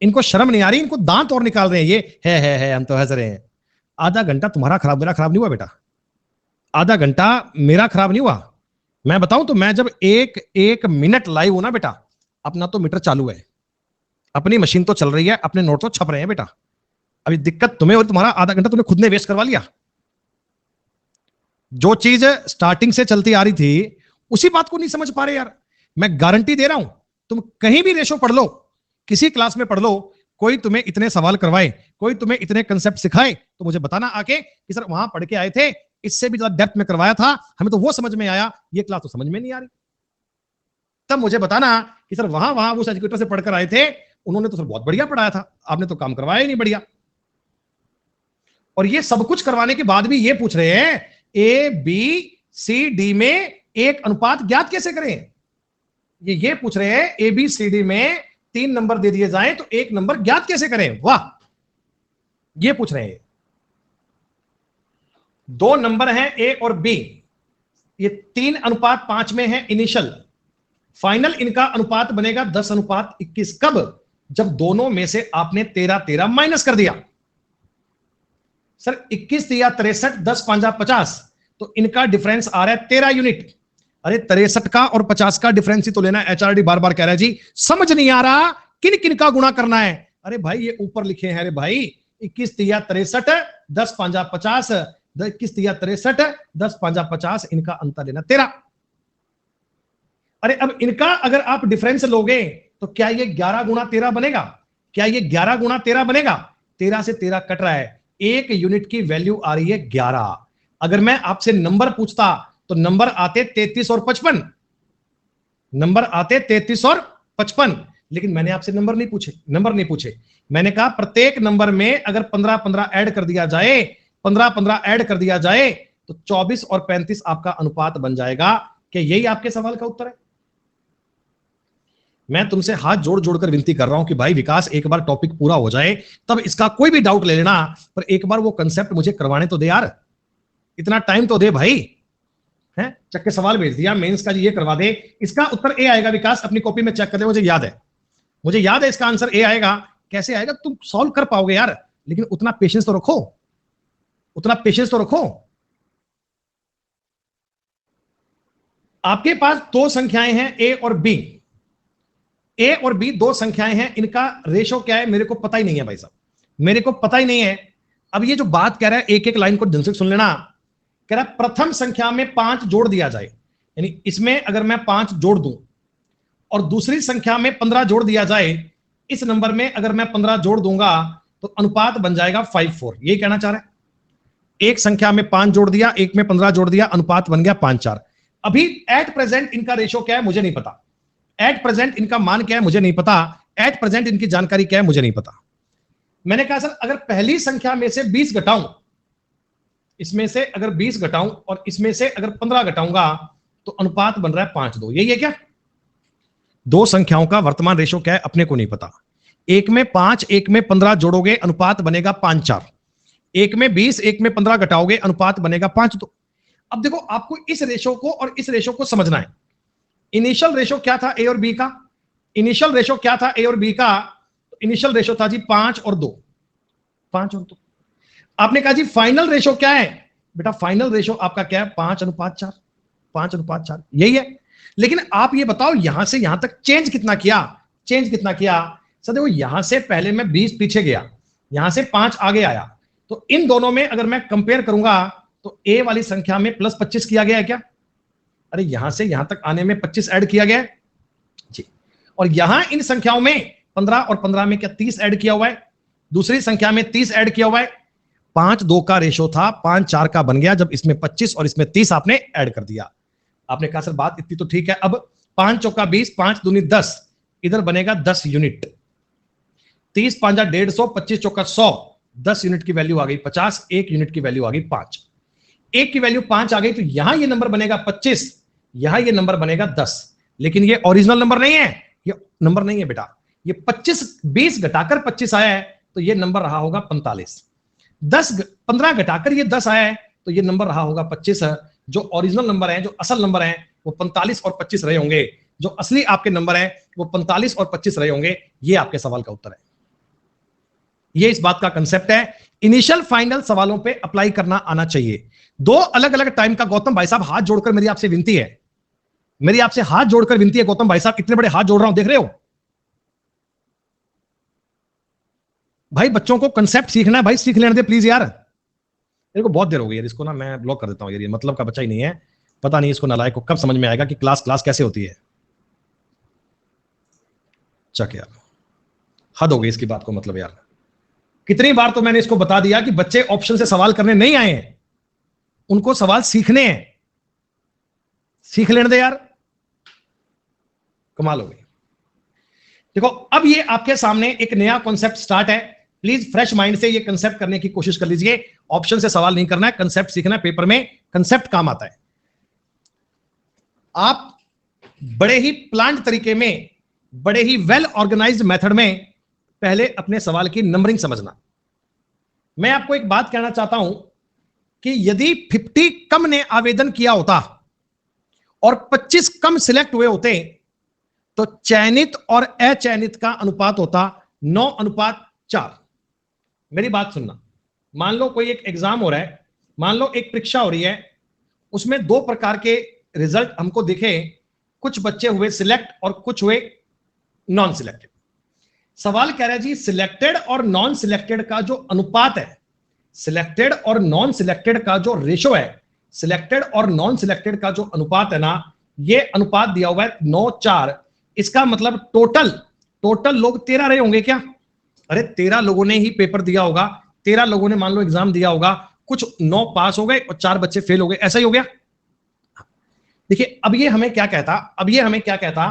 इनको शर्म नहीं आ रही, इनको दांत और निकाल रहे हैं. ये है हम तो हंस रहे हैं. आधा घंटा तुम्हारा खराब, मेरा खराब नहीं हुआ बेटा. आधा घंटा मेरा खराब नहीं हुआ. मैं बताऊं तो मैं जब एक मिनट लाइव हूं ना बेटा, अपना तो मीटर चालू है, अपनी मशीन तो चल रही है, अपने नोट तो छप रहे हैं बेटा. अभी दिक्कत तुम्हें, और तुम्हारा आधा घंटा तुमने खुद ने वेस्ट करवा लिया. जो चीज स्टार्टिंग से चलती आ रही थी, उसी बात को नहीं समझ पा रहे यार. मैं गारंटी दे रहा हूं, तुम कहीं भी रेशो पढ़ लो, किसी क्लास में पढ़ लो, कोई तुम्हें इतने सवाल करवाए, कोई तुम्हें इतने कंसेप्ट सिखाए, तो मुझे बताना आके कि सर वहां पढ़ के आए थे, इससे भी ज्यादा डेप्थ में करवाया था, हमें तो वो समझ में आया, ये क्लास तो समझ में नहीं आ रही. तब मुझे बताना कि सर वहां उस एजुकेटर से पढ़कर आए थे, उन्होंने तो सर बहुत बढ़िया पढ़ाया था, आपने तो काम करवाया ही नहीं बढ़िया. और ये सब कुछ करवाने के बाद भी ये पूछ रहे हैं ए बी सी डी में एक अनुपात ज्ञात कैसे करें. ये पूछ रहे हैं ए बी सी डी में 3 नंबर दे दिए जाएं तो एक नंबर ज्ञात कैसे करें. वाह, ये पूछ रहे हैं. 2 नंबर हैं ए और बी, ये 3:5 में है इनिशियल. फाइनल इनका अनुपात बनेगा 10:21. कब? जब दोनों में से आपने 13 माइनस कर दिया. सर 21 या 63, 10 5 50, तो इनका डिफरेंस आ रहा है 13 यूनिट. अरे 63 का और 50 का डिफरेंस ही तो लेना. एचआरडी बार बार कह रहा है जी समझ नहीं आ रहा किन किन का गुणा करना है. अरे भाई ये ऊपर लिखे हैं. अरे भाई 21 या 63, 10 5 50, 21 या 63, 10 5 50, इनका अंतर लेना 13. अरे अब इनका अगर आप डिफरेंस लोगे तो क्या ये 11 गुणा 13 बनेगा? क्या ये 11 गुणा 13 बनेगा? 13 से 13 कट रहा है, 1 यूनिट की वैल्यू आ रही है 11. अगर मैं आपसे नंबर पूछता तो नंबर आते 33 और 55, नंबर आते 33 और 55, लेकिन मैंने आपसे नंबर नहीं पूछे. मैंने कहा प्रत्येक नंबर में अगर 15 ऐड कर दिया जाए, 15 ऐड कर दिया जाए तो 24 और 35 आपका अनुपात बन जाएगा. क्या यही आपके सवाल का उत्तर है? मैं तुमसे हाथ जोड़ जोड़कर विनती कर रहा हूं कि भाई विकास एक बार टॉपिक पूरा हो जाए, तब इसका कोई भी डाउट ले लेना, पर एक बार वो कंसेप्ट मुझे करवाने तो दे यार. इतना टाइम तो दे भाई. हैं चक्के सवाल भेज दिया मेंस का जी, ये करवा दे. इसका उत्तर ए आएगा विकास, अपनी कॉपी में चेक कर ले. मुझे याद है इसका आंसर ए आएगा. कैसे आएगा? तुम सॉल्व कर पाओगे यार, लेकिन उतना पेशेंस तो रखो. आपके पास 2 संख्याएं हैं ए और बी. ए और बी 2 संख्याएं हैं, इनका रेशो क्या है मेरे को पता ही नहीं है भाई साहब, मेरे को पता ही नहीं है. अब ये जो बात कह रहा है, एक लाइन को ढंग से सुन लेना. कह रहा है प्रथम संख्या में 5 जोड़ दिया जाए, यानी इसमें अगर मैं 5 जोड़ दूं और दूसरी संख्या में 15 जोड़ दिया जाए, इस नंबर में अगर मैं 15 जोड़ दूंगा तो अनुपात बन जाएगा 5:4. यही कहना चाह रहा है. एक संख्या में 5 जोड़ दिया, एक में 15 जोड़ दिया, अनुपात बन गया 5:4. अभी एट प्रेजेंट इनका रेशो क्या है मुझे नहीं पता, एट प्रेजेंट इनका मान क्या है मुझे नहीं पता, एट प्रेजेंट इनकी जानकारी क्या है मुझे नहीं पता. मैंने कहा सर अगर पहली संख्या में से 20 घटाऊं, इसमें से अगर 20 घटाऊं और इसमें से अगर 15 घटाऊंगा तो अनुपात बन रहा है 5:2. यही है क्या? 2 संख्याओं का वर्तमान रेशो क्या है अपने को नहीं पता. एक में 5, एक में 15 जोड़ोगे, अनुपात बनेगा 5:4. एक में 20, एक में 15 घटाओगे, अनुपात बनेगा 5 2। अब देखो आपको इस रेशो को और इस रेशो को समझना है। इनिशियल रेशो क्या था ए और बी का? इनिशियल रेशो क्या था ए और बी का? इनिशियल रेशो था जी 5 और 2, 5 और 2। आपने कहा जी फाइनल रेशो क्या है? बेटा फाइनल रेशो आपका क्या है? 5:4, 5:4, यही है। लेकिन आप ये बताओ यहां से यहां तक चेंज कितना किया? चेंज कितना किया? सर देखो यहां से पहले मैं 20 पीछे गया, यहां से 5 आगे आया, तो इन दोनों में अगर मैं कंपेयर करूंगा तो ए वाली संख्या में प्लस 25 किया गया है क्या? अरे यहां से यहां तक आने में 25 ऐड किया गया है जी। और यहां इन संख्याओं में 15 और 15 में क्या 30 ऐड किया हुआ है? दूसरी संख्या में 30 ऐड किया हुआ है। 5:2 का रेशो था, 5:4 का बन गया जब इसमें 25 और इसमें 30 आपने ऐड कर दिया। आपने कहा सर बात इतनी तो ठीक है, अब 5 चौका 20, 5 दूनी 10, इधर बनेगा 10 यूनिट। 30 5 150, 25 चौका 100, 10 यूनिट की वैल्यू आ गई 50, 1 यूनिट की वैल्यू आ गई 5। एक की वैल्यू 5 आ गई तो यहां ये नंबर बनेगा 25, यहां ये नंबर बनेगा 10। लेकिन ये ओरिजिनल नंबर नहीं है, ये नंबर नहीं है बेटा। ये 25 20 घटाकर 25 आया है तो ये नंबर रहा होगा 45। 15 घटाकर ये 10 आया है तो ये नंबर रहा होगा 25। जो ओरिजिनल नंबर है, जो असल नंबर है वो 45 और 25 रहे होंगे। जो असली आपके नंबर है वो 45 और 25 रहे होंगे। ये आपके सवाल का उत्तर है। ये इस बात का कंसेप्ट है। इनिशियल फाइनल सवालों पे अप्लाई करना आना चाहिए। दो अलग अलग टाइम का गौतम भाई साहब, हाथ जोड़कर मेरी आपसे विनती है, मेरी आपसे हाथ जोड़कर विनती है गौतम भाई साहब, इतने बड़े हाथ जोड़ रहा हूं, देख रहे हो भाई? बच्चों को कंसेप्ट सीखना है भाई, सीख लेने दे प्लीज यार। मेरे को बहुत देर हो गई यार, इसको ना मैं ब्लॉक कर देता हूँ यार, ये मतलब का बच्चा ही नहीं है। पता नहीं इसको नालायक को कब समझ में आएगा कि क्लास क्लास कैसे होती है। चक यार, हद हो गई इसकी बात को, मतलब यार कितनी बार तो मैंने इसको बता दिया कि बच्चे ऑप्शन से सवाल करने नहीं आए हैं, उनको सवाल सीखने हैं। सीख लेने दे यार, कमाल हो गई। देखो अब ये आपके सामने एक नया कॉन्सेप्ट स्टार्ट है। प्लीज फ्रेश माइंड से ये कंसेप्ट करने की कोशिश कर लीजिए। ऑप्शन से सवाल नहीं करना है, कंसेप्ट सीखना है। पेपर में कंसेप्ट काम आता है। आप बड़े ही प्लान्ड तरीके में, बड़े ही वेल ऑर्गेनाइज्ड मेथड में पहले अपने सवाल की नंबरिंग समझना। मैं आपको एक बात कहना चाहता हूं कि यदि 50 कम ने आवेदन किया होता और 25 कम सिलेक्ट हुए होते तो चयनित और अचयनित का अनुपात होता 9:4। मेरी बात सुनना। मान लो कोई एक एग्जाम हो रहा है, मान लो एक परीक्षा हो रही है, उसमें दो प्रकार के रिजल्ट हमको दिखे। कुछ बच्चे हुए सिलेक्ट और कुछ हुए नॉन सिलेक्टेड। सवाल कह रहा है जी सिलेक्टेड और नॉन सिलेक्टेड का जो अनुपात है, सिलेक्टेड और नॉन सिलेक्टेड का जो रेशो है, सिलेक्टेड और नॉन सिलेक्टेड का जो अनुपात है ना, ये अनुपात दिया हुआ है 9:4। इसका मतलब टोटल टोटल लोग 13 रहे होंगे क्या? अरे 13 लोगों ने ही पेपर दिया होगा, 13 लोगों ने मान लो एग्जाम दिया होगा, कुछ 9 पास हो गए और 4 बच्चे फेल हो गए, ऐसा ही हो गया। देखिए अब ये हमें क्या कहता, अब ये हमें क्या कहता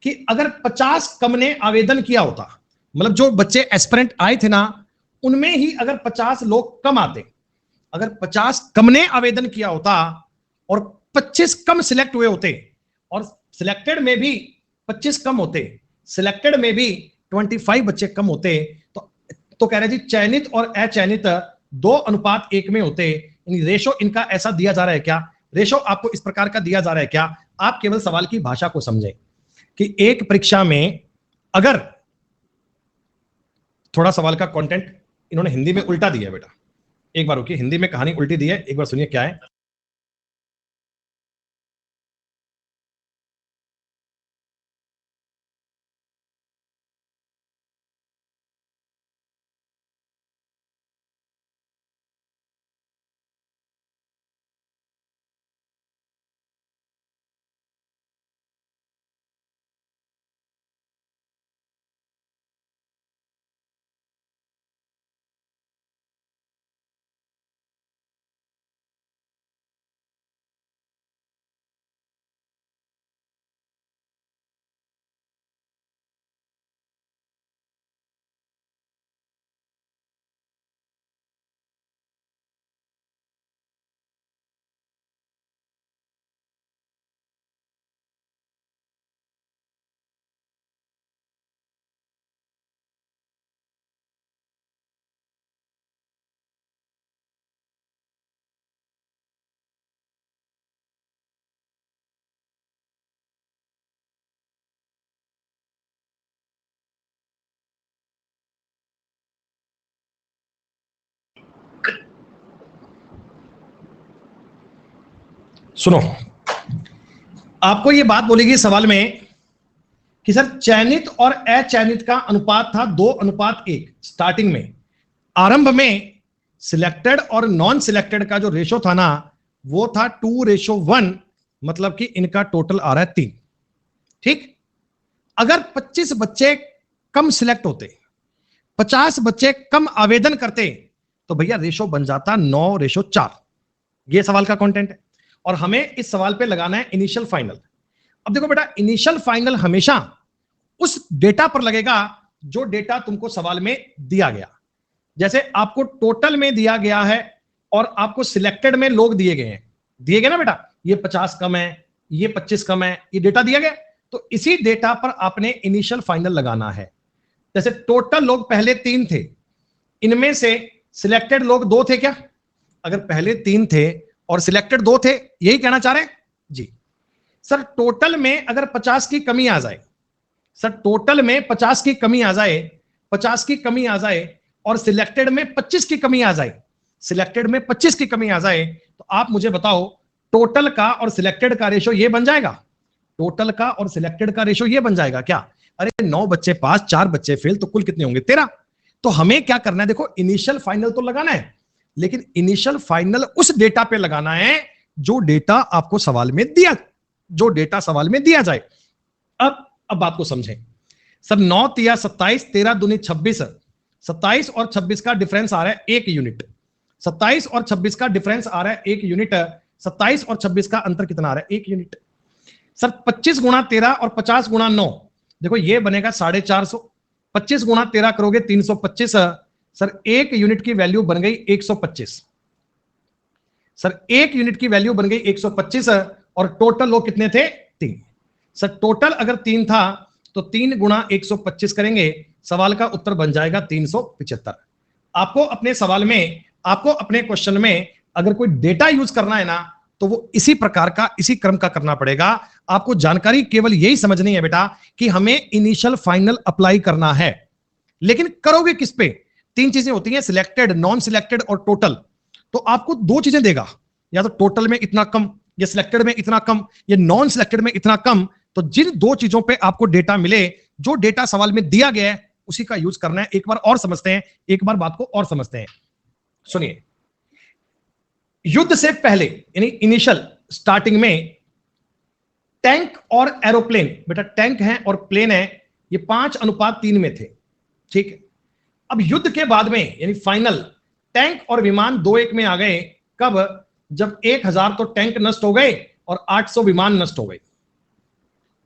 कि अगर 50 कम ने आवेदन किया होता, मतलब जो बच्चे एस्पिरेंट आए थे ना, उनमें ही अगर 50 लोग कम आते, अगर 50 कम ने आवेदन किया होता और 25 कम सिलेक्ट हुए होते, और सिलेक्टेड में भी 25 कम होते, सिलेक्टेड में भी 25 बच्चे कम होते, तो कह रहे जी चयनित और अचयनित 2:1 में होते। रेशो इनका ऐसा दिया जा रहा है क्या? रेशो आपको इस प्रकार का दिया जा रहा है क्या? आप केवल सवाल की भाषा को समझें कि एक परीक्षा में अगर थोड़ा सवाल का कंटेंट इन्होंने हिंदी में उल्टा दिया है बेटा, एक बार रुकिए, हिंदी में कहानी उल्टी दी है, एक बार सुनिए क्या है। सुनो, आपको ये बात बोलेगी सवाल में कि सर चयनित और अचयनित का अनुपात था 2:1 स्टार्टिंग में। आरंभ में सिलेक्टेड और नॉन सिलेक्टेड का जो रेशो था ना वो था 2:1, मतलब कि इनका टोटल आ रहा है 3। ठीक, अगर 25 बच्चे कम सिलेक्ट होते, 50 बच्चे कम आवेदन करते, तो भैया रेशो बन जाता 9:4। ये सवाल का कंटेंट है और हमें इस सवाल पे लगाना है इनिशियल फाइनल। अब देखो बेटा, इनिशियल फाइनल हमेशा उस डेटा पर लगेगा जो डेटा तुमको सवाल में दिया गया। जैसे आपको टोटल में दिया गया है और आपको सिलेक्टेड में लोग दिए गए हैं, दिए गए ना बेटा, ये 50 कम है, ये 25 कम है, ये डेटा दिया गया, तो इसी डेटा पर आपने इनिशियल फाइनल लगाना है। जैसे टोटल लोग पहले 3 थे, इनमें से सिलेक्टेड लोग 2 थे क्या? अगर पहले 3 थे और सिलेक्टेड 2 थे, यही कहना चाह रहे हैं जी। सर टोटल में अगर 50 की कमी आ जाए, सर टोटल में 50 की कमी आ जाए, 50 की कमी आ जाए और सिलेक्टेड में 25 की कमी आ जाए, सिलेक्टेड में 25 की कमी आ जाए, तो आप मुझे बताओ टोटल का और सिलेक्टेड का रेशो ये बन जाएगा? टोटल का और सिलेक्टेड का रेशो ये बन जाएगा क्या? अरे 9 बच्चे पास, 4 बच्चे फेल, तो कुल कितने होंगे? 13। तो हमें क्या करना है, देखो इनिशियल फाइनल तो लगाना है, लेकिन इनिशियल फाइनल उस डेटा पे लगाना है जो डेटा आपको सवाल में दिया, जो डेटा सवाल में दिया जाए। अब बात को समझें। सर 9 तिया 27, 13 दूनी 26, 27 और 26 का डिफरेंस आ रहा है 1 यूनिट। 27 और 26 का डिफरेंस आ रहा है 1 यूनिट। 27 और 26 का अंतर कितना आ रहा है? 1 यूनिट। सर 25 गुणा 13 और 50 गुणा 9, देखो ये बनेगा 450। 25 गुणा 13 करोगे 325। सर 1 यूनिट की वैल्यू बन गई 125। सर 1 यूनिट की वैल्यू बन गई 125 और टोटल लोग कितने थे? 3। सर टोटल अगर 3 था तो 3 गुणा 125 करेंगे, सवाल का उत्तर बन जाएगा 375। आपको अपने सवाल में, आपको अपने क्वेश्चन में अगर कोई डेटा यूज करना है ना तो वो इसी प्रकार का, इसी क्रम का करना पड़ेगा। आपको जानकारी केवल यही समझनी है बेटा कि हमें इनिशियल फाइनल अप्लाई करना है, लेकिन करोगे किस पे? 3 चीजें होती हैं, सिलेक्टेड, नॉन सिलेक्टेड और टोटल। तो आपको 2 चीजें देगा, या तो टोटल में इतना कम, या सिलेक्टेड में इतना कम, या नॉन सिलेक्टेड में इतना कम। तो जिन 2 चीजों पे आपको डेटा मिले, जो डेटा सवाल में दिया गया है उसी का यूज करना है। एक बार और समझते हैं, एक बार बात को और समझते हैं। सुनिए, युद्ध से पहले यानी इनिशियल स्टार्टिंग में टैंक और एरोप्लेन, बेटा टैंक है और प्लेन है, ये 5:3 में थे। ठीक है, अब युद्ध के बाद में यानी फाइनल टैंक और विमान 2:1 में आ गए। कब? जब 1000 तो टैंक नष्ट हो गए और 800 विमान नष्ट हो गए।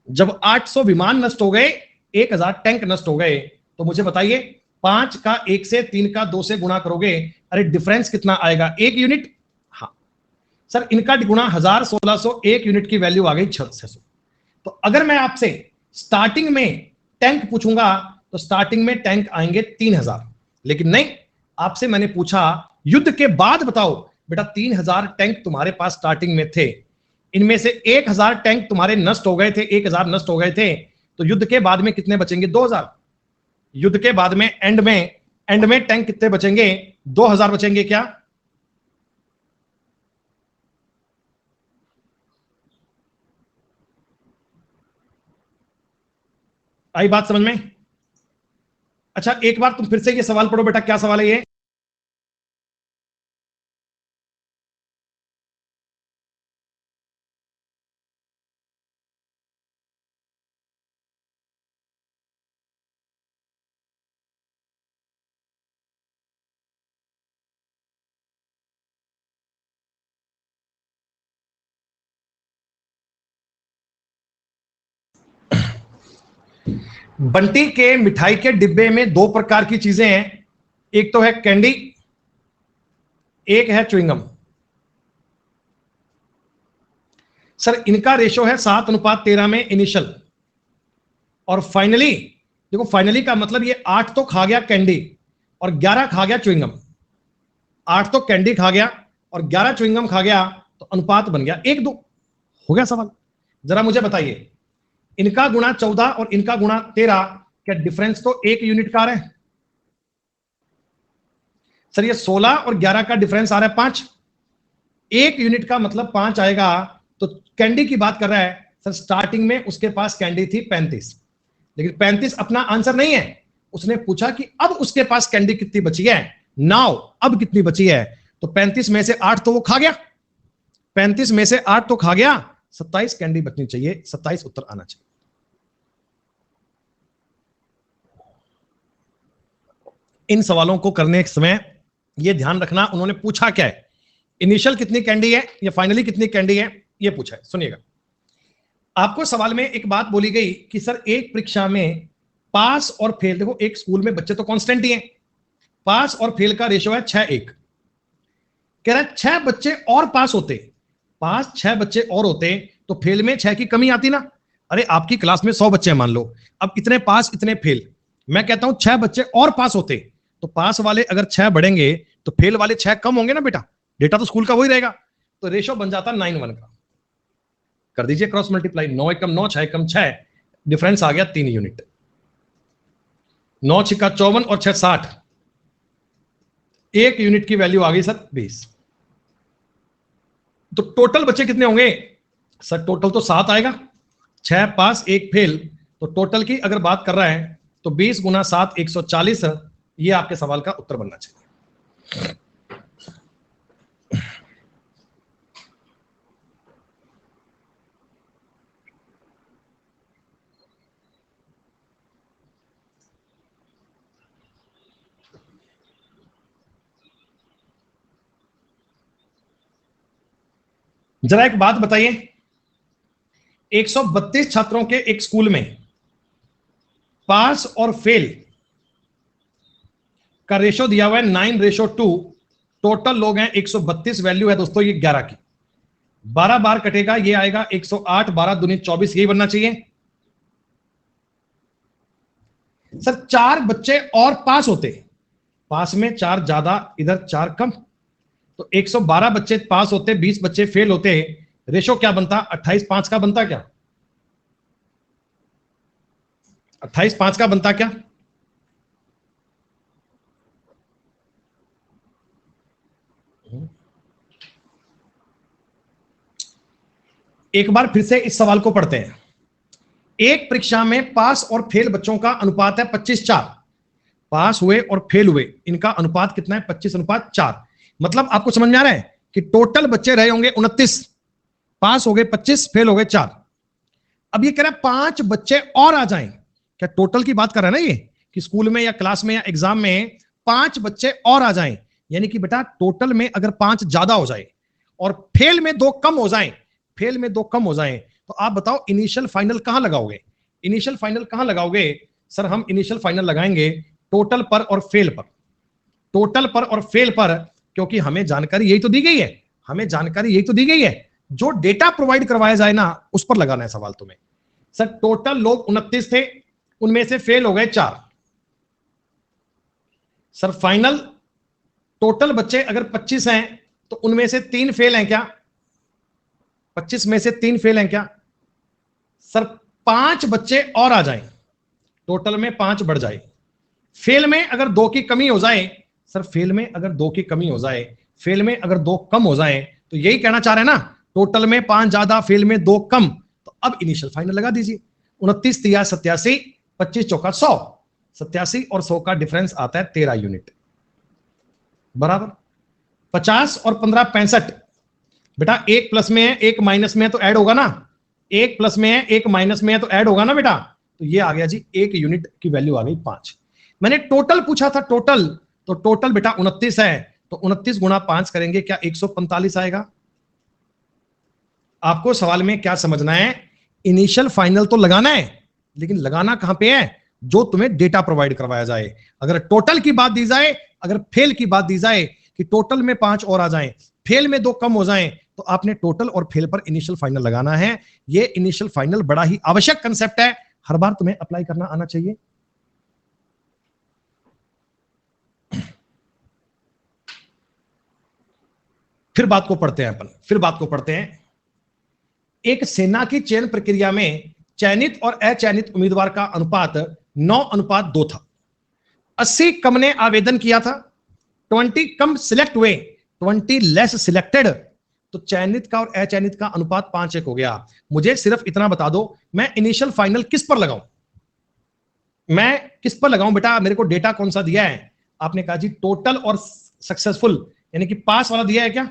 जब 800 विमान नष्ट हो गए, 1000 टैंक नष्ट हो गए, तो मुझे बताइए 5 का 1 से, 3 का 2 से गुणा करोगे, अरे डिफरेंस कितना आएगा? 1 यूनिट। हाँ सर, इनका गुणा 1000, 1600, 1 यूनिट की वैल्यू आ गई 600। तो अगर मैं आपसे स्टार्टिंग में टैंक पूछूंगा तो स्टार्टिंग में टैंक आएंगे 3000, लेकिन नहीं, आपसे मैंने पूछा युद्ध के बाद बताओ। बेटा 3000 टैंक तुम्हारे पास स्टार्टिंग में थे, इनमें से 1000 टैंक तुम्हारे नष्ट हो गए थे, 1000 नष्ट हो गए थे, तो युद्ध के बाद में कितने बचेंगे? 2000। युद्ध के बाद में एंड में टैंक कितने बचेंगे? 2000 बचेंगे क्या? आई बात समझ में? अच्छा एक बार तुम फिर से ये सवाल पढ़ो बेटा, क्या सवाल है ये? बंटी के मिठाई के डिब्बे में 2 प्रकार की चीजें हैं, एक तो है कैंडी, एक है च्युइंगम। सर इनका रेशो है 7:13 में इनिशियल, और फाइनली, देखो फाइनली का मतलब ये 8 तो खा गया कैंडी और 11 खा गया च्युइंगम। 8 तो कैंडी खा गया और 11 च्युइंगम खा गया, तो अनुपात बन गया 1:2। हो गया सवाल। जरा मुझे बताइए, इनका गुणा 14 और इनका गुणा 13, क्या डिफरेंस तो 1 यूनिट का आ रहा है? सर ये 16 और 11 का डिफरेंस आ रहा है 5। 1 यूनिट का मतलब 5 आएगा, कैंडी की बात कर रहा है सर, स्टार्टिंग में उसके पास कैंडी थी 35, लेकिन 35 अपना आंसर नहीं है, उसने पूछा कि अब उसके पास कैंडी कितनी बची है, नाउ अब कितनी बची है, तो 35 में से 8 तो वो खा गया, 35 में से 8 तो खा गया, 27 कैंडी बचनी चाहिए, 27 उत्तर आना चाहिए। इन सवालों को करने के समय यह ध्यान रखना उन्होंने पूछा क्या है, इनिशियल कितनी कैंडी है या फाइनली कितनी कैंडी है, यह पूछा है। सुनिएगा, आपको सवाल में एक बात बोली गई कि सर एक परीक्षा में पास और फेल, देखो एक स्कूल में बच्चे तो कांस्टेंट ही हैं, पास और फेल का रेशियो है 6:1। कह रहा है 6 बच्चे और पास होते, पास 6 बच्चे और होते तो फेल में 6 की कमी आती ना। अरे आपकी क्लास में 100 बच्चे हैं मान लो, अब इतने पास इतने फेल, मैं कहता हूं 6 बच्चे और पास होते तो पास वाले अगर 6 बढ़ेंगे तो फेल वाले 6 कम होंगे ना बेटा, डेटा तो स्कूल का वही रहेगा, तो रेशियो बन जाता 9:1 का। कर दीजिए क्रॉस मल्टीप्लाई, 9 एकम 9, 6 एकम 6, डिफरेंस आ गया 3 यूनिट, 9 छिक्का 54 और 6 60, 1 यूनिट की वैल्यू आ गई सर 20। तो टोटल बच्चे कितने होंगे सर, टोटल तो 7 आएगा, 6 पास 1 फेल, तो टोटल की अगर बात कर रहा है तो 20 गुना 7 140, ये आपके सवाल का उत्तर बनना चाहिए। जरा एक बात बताइए, 132 छात्रों के एक स्कूल में पास और फेल का रेशो दिया हुआ है 9:2, टोटल लोग हैं 132, वैल्यू है दोस्तों ये 11 की, 12 बार कटेगा, ये आएगा 108, 12 दूनी 24, यही बनना चाहिए सर। 4 बच्चे और पास होते, पास में 4 ज्यादा इधर 4 कम, तो 112 बच्चे पास होते, 20 बच्चे फेल होते, रेशो क्या बनता, 28:5 का बनता क्या, 28:5 का बनता क्या, एक बार फिर से इस सवाल को पढ़ते हैं। एक परीक्षा में पास और फेल बच्चों का अनुपात है 25:4, पास हुए और फेल हुए इनका अनुपात कितना है, 25:4। मतलब आपको समझ में आ रहा है कि टोटल बच्चे रहे होंगे 29, पास हो गए 25, फेल हो गए 4। अब ये कह रहा है 5 बच्चे और आ जाएं, क्या टोटल की बात कर रहा है ना ये, कि स्कूल में या क्लास में या एग्जाम में 5 बच्चे और आ जाएं, यानी कि बेटा टोटल में अगर 5 ज्यादा हो जाए और फेल में 2 कम हो जाएं, फेल में 2 कम हो जाएं, तो आप बताओ इनिशियल फाइनल कहां लगाओगे, इनिशियल फाइनल कहां लगाओगे सर, हम इनिशियल फाइनल लगाएंगे टोटल पर और फेल पर, टोटल पर और फेल पर, क्योंकि हमें जानकारी यही तो दी गई है, हमें जानकारी यही तो दी गई है, जो डेटा प्रोवाइड करवाया जाए ना उस पर लगाना है सवाल तुम्हें। सर टोटल लोग 29 थे, उनमें से फेल हो गए 4, सर फाइनल टोटल बच्चे अगर 25 हैं तो उनमें से 3 फेल हैं क्या, 25 में से 3 फेल हैं क्या, सर 5 बच्चे और आ जाएं, टोटल में 5 बढ़ जाए, फेल में अगर 2 की कमी हो जाए, सर फेल में अगर 2 की कमी हो जाए, फेल में अगर 2 कम हो जाए, तो यही कहना चाह रहे हैं ना, टोटल में 5 ज्यादा फेल में 2 कम, तो अब इनिशियल फाइनल लगा दीजिए, 29 तिया 87, 25 चौका 100, 87 और 100 का डिफरेंस आता है 13 यूनिट, बराबर 50 और 15 65। बेटा 1 प्लस में है 1 माइनस में है तो ऐड होगा ना, 1 प्लस में है 1 माइनस में है तो ऐड होगा ना बेटा, तो ये आ गया जी 1 यूनिट की वैल्यू आ गई 5। मैंने टोटल पूछा था, टोटल, तो टोटल बेटा 29 है, तो 29 गुणा 5 करेंगे क्या 145 आएगा। आपको सवाल में क्या समझना है, इनिशियल फाइनल तो लगाना है, लेकिन लगाना कहां पे है, जो तुम्हें डेटा प्रोवाइड करवाया जाए। अगर टोटल की बात दी जाए, अगर फेल की बात दी जाए कि टोटल में 5 और आ जाएं, फेल में 2 कम हो जाएं, तो आपने टोटल और फेल पर इनिशियल फाइनल लगाना है। ये इनिशियल फाइनल बड़ा ही आवश्यक कंसेप्ट है, हर बार तुम्हें अप्लाई करना आना चाहिए। फिर बात को पढ़ते हैं अपन, फिर बात को पढ़ते हैं। एक सेना की चयन प्रक्रिया में चयनित और अचयनित उम्मीदवार का अनुपात 9:2 था। 80 कम ने आवेदन किया था, 20 कम सिलेक्ट हुए, 20 लेस सिलेक्टेड, तो चयनित का और अचयनित का अनुपात 5:1 हो गया। मुझे सिर्फ इतना बता दो, मैं इनिशियल फाइनल किस पर लगाऊं, मैं किस पर लगाऊं बेटा? मेरे को डेटा कौन सा दिया है? आपने कहा जी टोटल और सक्सेसफुल, यानी कि पास वाला दिया है क्या?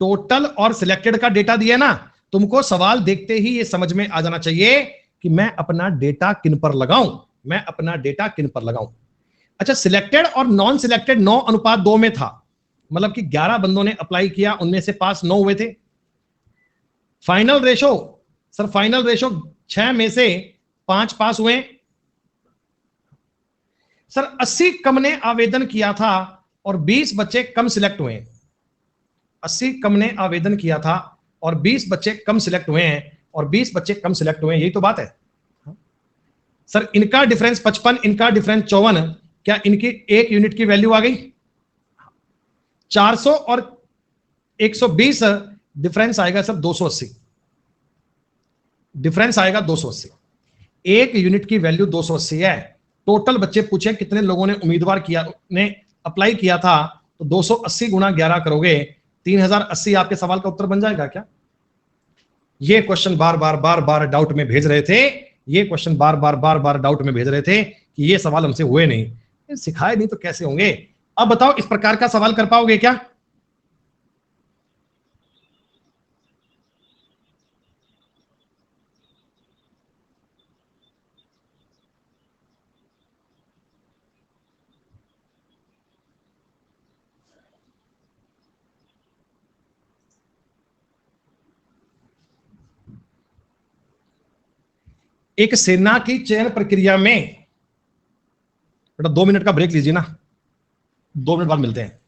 टोटल और सिलेक्टेड का डेटा दिया ना। तुमको सवाल देखते ही ये समझ में आ जाना चाहिए कि मैं अपना डेटा किन पर लगाऊं, मैं अपना डेटा किन पर लगाऊं। अच्छा, सिलेक्टेड और नॉन सिलेक्टेड 9:2 में था, मतलब कि 11 बंदों ने अप्लाई किया, उनमें से पास 9 हुए थे। Final ratio, sir final ratio 6 में से 5 पास हुए। सर 80 कम ने आवेदन किया था और 20 बच्चे कम सिलेक्ट हुए। 80 कम ने आवेदन किया था और 20 बच्चे कम सिलेक्ट हुए हैं, और 20 बच्चे कम सिलेक्ट हुए हैं, यही तो बात है। सर इनका डिफरेंस 55, इनका डिफरेंस 54, क्या इनकी एक यूनिट की वैल्यू आ गई? 400 और 120 डिफरेंस आएगा सर 280, डिफरेंस आएगा 280। एक यूनिट की वैल्यू 280 है। टोटल बच्चे पूछे कितने लोगों ने उम्मीदवार किया, ने अप्लाई किया था, तो 280 गुणा 11 करोगे 3080 आपके सवाल का उत्तर बन जाएगा क्या? ये क्वेश्चन बार बार बार बार डाउट में भेज रहे थे, ये क्वेश्चन बार बार बार बार डाउट में भेज रहे थे कि ये सवाल हमसे हुए नहीं, सिखाए नहीं तो कैसे होंगे? अब बताओ इस प्रकार का सवाल कर पाओगे क्या? एक सेना की चयन प्रक्रिया में, बेटा 2 मिनट का ब्रेक लीजिए ना, 2 मिनट बाद मिलते हैं।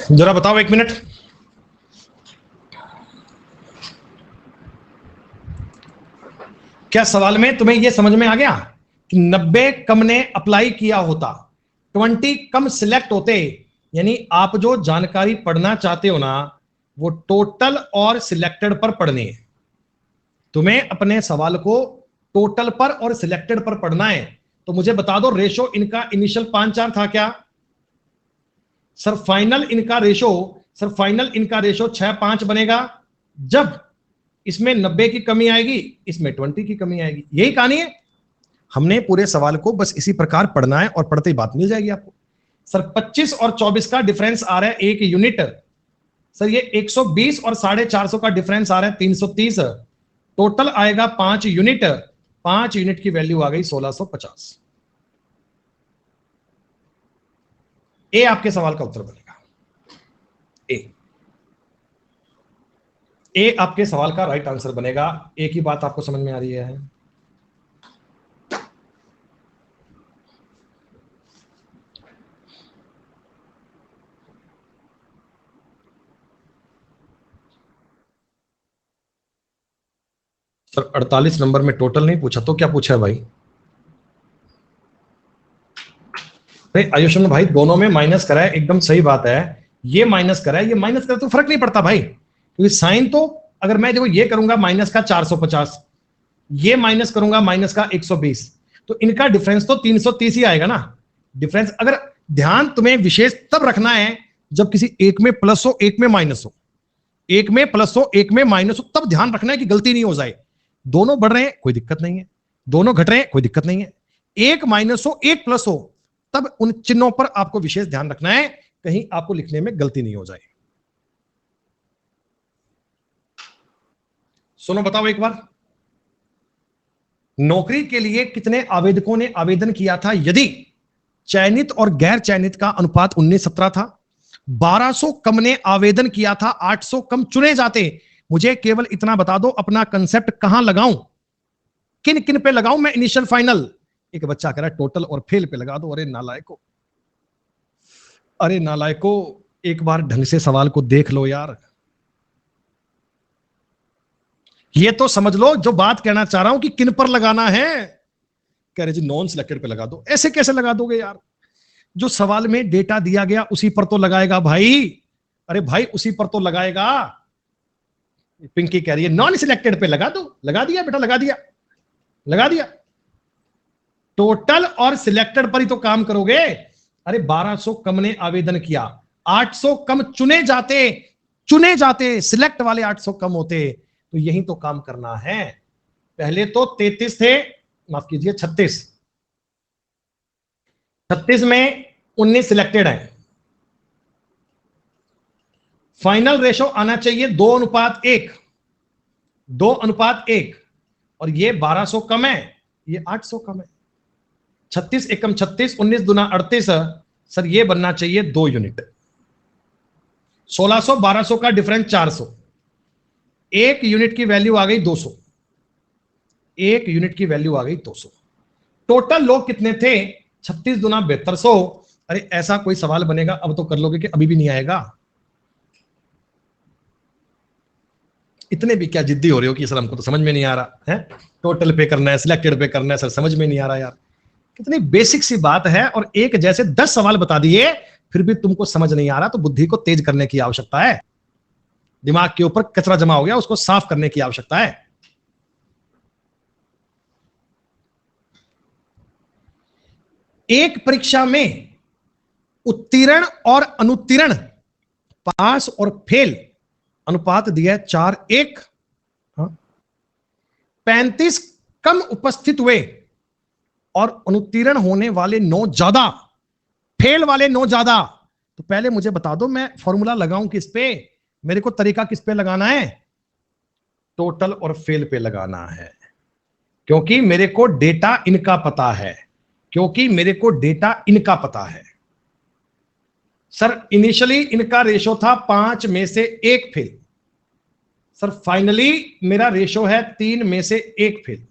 जरा बताओ 1 मिनट, क्या सवाल में तुम्हें यह समझ में आ गया कि 90 कम ने अप्लाई किया होता, 20 कम सिलेक्ट होते, यानी आप जो जानकारी पढ़ना चाहते हो ना, वो टोटल और सिलेक्टेड पर पढ़नी है। तुम्हें अपने सवाल को टोटल पर और सिलेक्टेड पर पढ़ना है। तो मुझे बता दो रेशो इनका इनिशियल 5:4 था क्या? सर फाइनल इनका रेशो, सर फाइनल इनका रेशो 6:5 बनेगा जब इसमें 90 की कमी आएगी, इसमें 20 की कमी आएगी। यही कहानी है। हमने पूरे सवाल को बस इसी प्रकार पढ़ना है और पढ़ते ही बात मिल जाएगी आपको। सर 25 और 24 का डिफरेंस आ रहा है 1 यूनिट। सर ये 120 और 450 का डिफरेंस आ रहा है 330, टोटल आएगा 5 यूनिट। 5 यूनिट की वैल्यू आ गई 1650। ए आपके सवाल का उत्तर बनेगा। ए आपके सवाल का राइट आंसर बनेगा। ए की बात आपको समझ में आ रही है? सर 48 नंबर में टोटल नहीं पूछा तो क्या पूछा है भाई? आयुष्मान भाई दोनों में माइनस करा है, एकदम सही बात है। ये माइनस करा है, ये माइनस करा तो फर्क नहीं पड़ता भाई, क्योंकि साइन तो अगर मैं देखो ये करूंगा माइनस का 450, ये माइनस करूंगा माइनस का 120, तो इनका डिफरेंस तो 330 ही आएगा ना। डिफरेंस अगर ध्यान तुम्हें विशेष तब रखना है जब किसी एक में प्लस हो एक में माइनस हो, एक में प्लस हो एक में माइनस हो, तब ध्यान रखना है कि गलती नहीं हो जाए। दोनों बढ़ रहे हैं कोई दिक्कत नहीं है, दोनों घट रहे हैं कोई दिक्कत नहीं है, एक माइनस हो एक प्लस हो, तब उन चिन्हों पर आपको विशेष ध्यान रखना है, कहीं आपको लिखने में गलती नहीं हो जाए। सुनो बताओ एक बार, नौकरी के लिए कितने आवेदकों ने आवेदन किया था यदि चयनित और गैर चयनित का अनुपात 19-17 था? 1200 कम ने आवेदन किया था, 800 कम चुने जाते। मुझे केवल इतना बता दो, अपना कंसेप्ट कहां लगाऊं, किन किन पे लगाऊं मैं इनिशियल फाइनल? एक बच्चा कह रहा है टोटल और फेल पे लगा दो। अरे नालायको, अरे नालायको, एक बार ढंग से सवाल को देख लो यार। ये तो समझ लो जो बात कहना चाह रहा हूं कि किन पर लगाना है। कह रहे जी नॉन सिलेक्टेड पे लगा दो। ऐसे कैसे लगा दोगे यार? जो सवाल में डेटा दिया गया उसी पर तो लगाएगा भाई। अरे भाई उसी पर तो लगाएगा। पिंकी कह रही है नॉन सिलेक्टेड पे लगा दो। लगा दिया बेटा, लगा दिया, लगा दिया। टोटल और सिलेक्टेड पर ही तो काम करोगे। अरे 1200 कम ने आवेदन किया, 800 कम चुने जाते, चुने जाते, सिलेक्ट वाले 800 कम होते, तो यही तो काम करना है। पहले तो 33 थे, माफ कीजिए 36 में 19 सिलेक्टेड है। फाइनल रेशो आना चाहिए 2:1, 2:1, और ये 1200 कम है, ये 800 कम है। 36 एकम 36, 19 दूना 38, सर ये बनना चाहिए 2 यूनिट। 1600 1200 का डिफरेंस 400, 1 यूनिट की वैल्यू आ गई 200, 1 यूनिट की वैल्यू आ गई 200। टोटल लोग कितने थे? 36 दूना 7200। अरे ऐसा कोई सवाल बनेगा अब तो कर लोगे कि अभी भी नहीं आएगा? इतने भी क्या जिद्दी हो रहे हो कि सर हमको तो समझ में नहीं आ रहा है, टोटल पे करना है, सिलेक्टेड पे करना है, सर समझ में नहीं आ रहा यार। कितनी बेसिक सी बात है, और एक जैसे 10 सवाल बता दिए फिर भी तुमको समझ नहीं आ रहा, तो बुद्धि को तेज करने की आवश्यकता है। दिमाग के ऊपर कचरा जमा हो गया, उसको साफ करने की आवश्यकता है। एक परीक्षा में उत्तीर्ण और अनुत्तीर्ण, पास और फेल अनुपात दिया है 4:1। 35 कम उपस्थित हुए और अनुत्तीर्ण होने वाले 9 ज्यादा, फेल वाले 9 ज्यादा। तो पहले मुझे बता दो मैं फॉर्मूला लगाऊं किस पे, मेरे को तरीका किस पे लगाना है? टोटल और फेल पे लगाना है, क्योंकि मेरे को डेटा इनका पता है, क्योंकि मेरे को डेटा इनका पता है। सर इनिशियली इनका रेशो था 5 में से 1 फेल, सर फाइनली मेरा रेशो है 3 में से 1 फेल।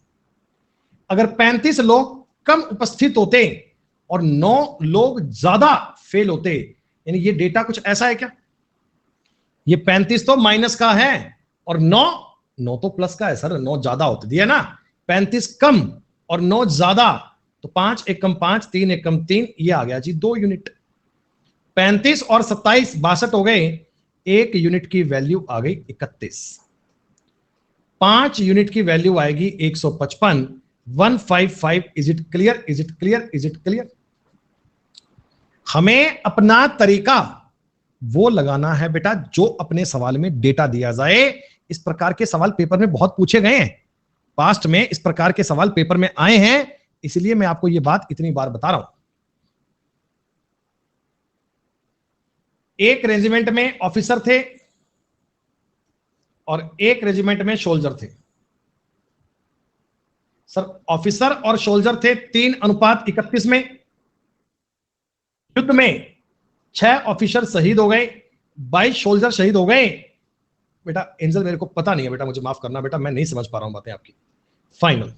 अगर 35 लोग कम उपस्थित होते और 9 लोग ज्यादा फेल होते, यानी ये डेटा कुछ ऐसा है क्या? ये 35 तो माइनस का है और 9 तो प्लस का है। सर 9 ज्यादा होते दिया ना, 35 कम और 9 ज्यादा, तो 5 एकम 5, 3 एकम 3, ये आ गया जी 2 यूनिट। 35 और 27 62 हो गए, 1 यूनिट की वैल्यू आ गई 31। 5 यूनिट की वैल्यू आएगी 155, 155। Is it clear? Is it clear? Is it clear? हमें अपना तरीका वो लगाना है बेटा जो अपने सवाल में डेटा दिया जाए। इस प्रकार के सवाल पेपर में बहुत पूछे गए हैं, पास्ट में इस प्रकार के सवाल पेपर में आए हैं, इसलिए मैं आपको ये बात इतनी बार बता रहा हूं। एक रेजिमेंट में ऑफिसर थे और एक रेजिमेंट में सोल्जर थे। सर ऑफिसर और सोल्जर थे 3:31 में। युद्ध में 6 ऑफिसर शहीद हो गए, 22 सोल्जर शहीद हो गए। बेटा एंजल मेरे को पता नहीं है बेटा, मुझे माफ करना बेटा, मैं नहीं समझ पा रहा हूं बातें आपकी। फाइनल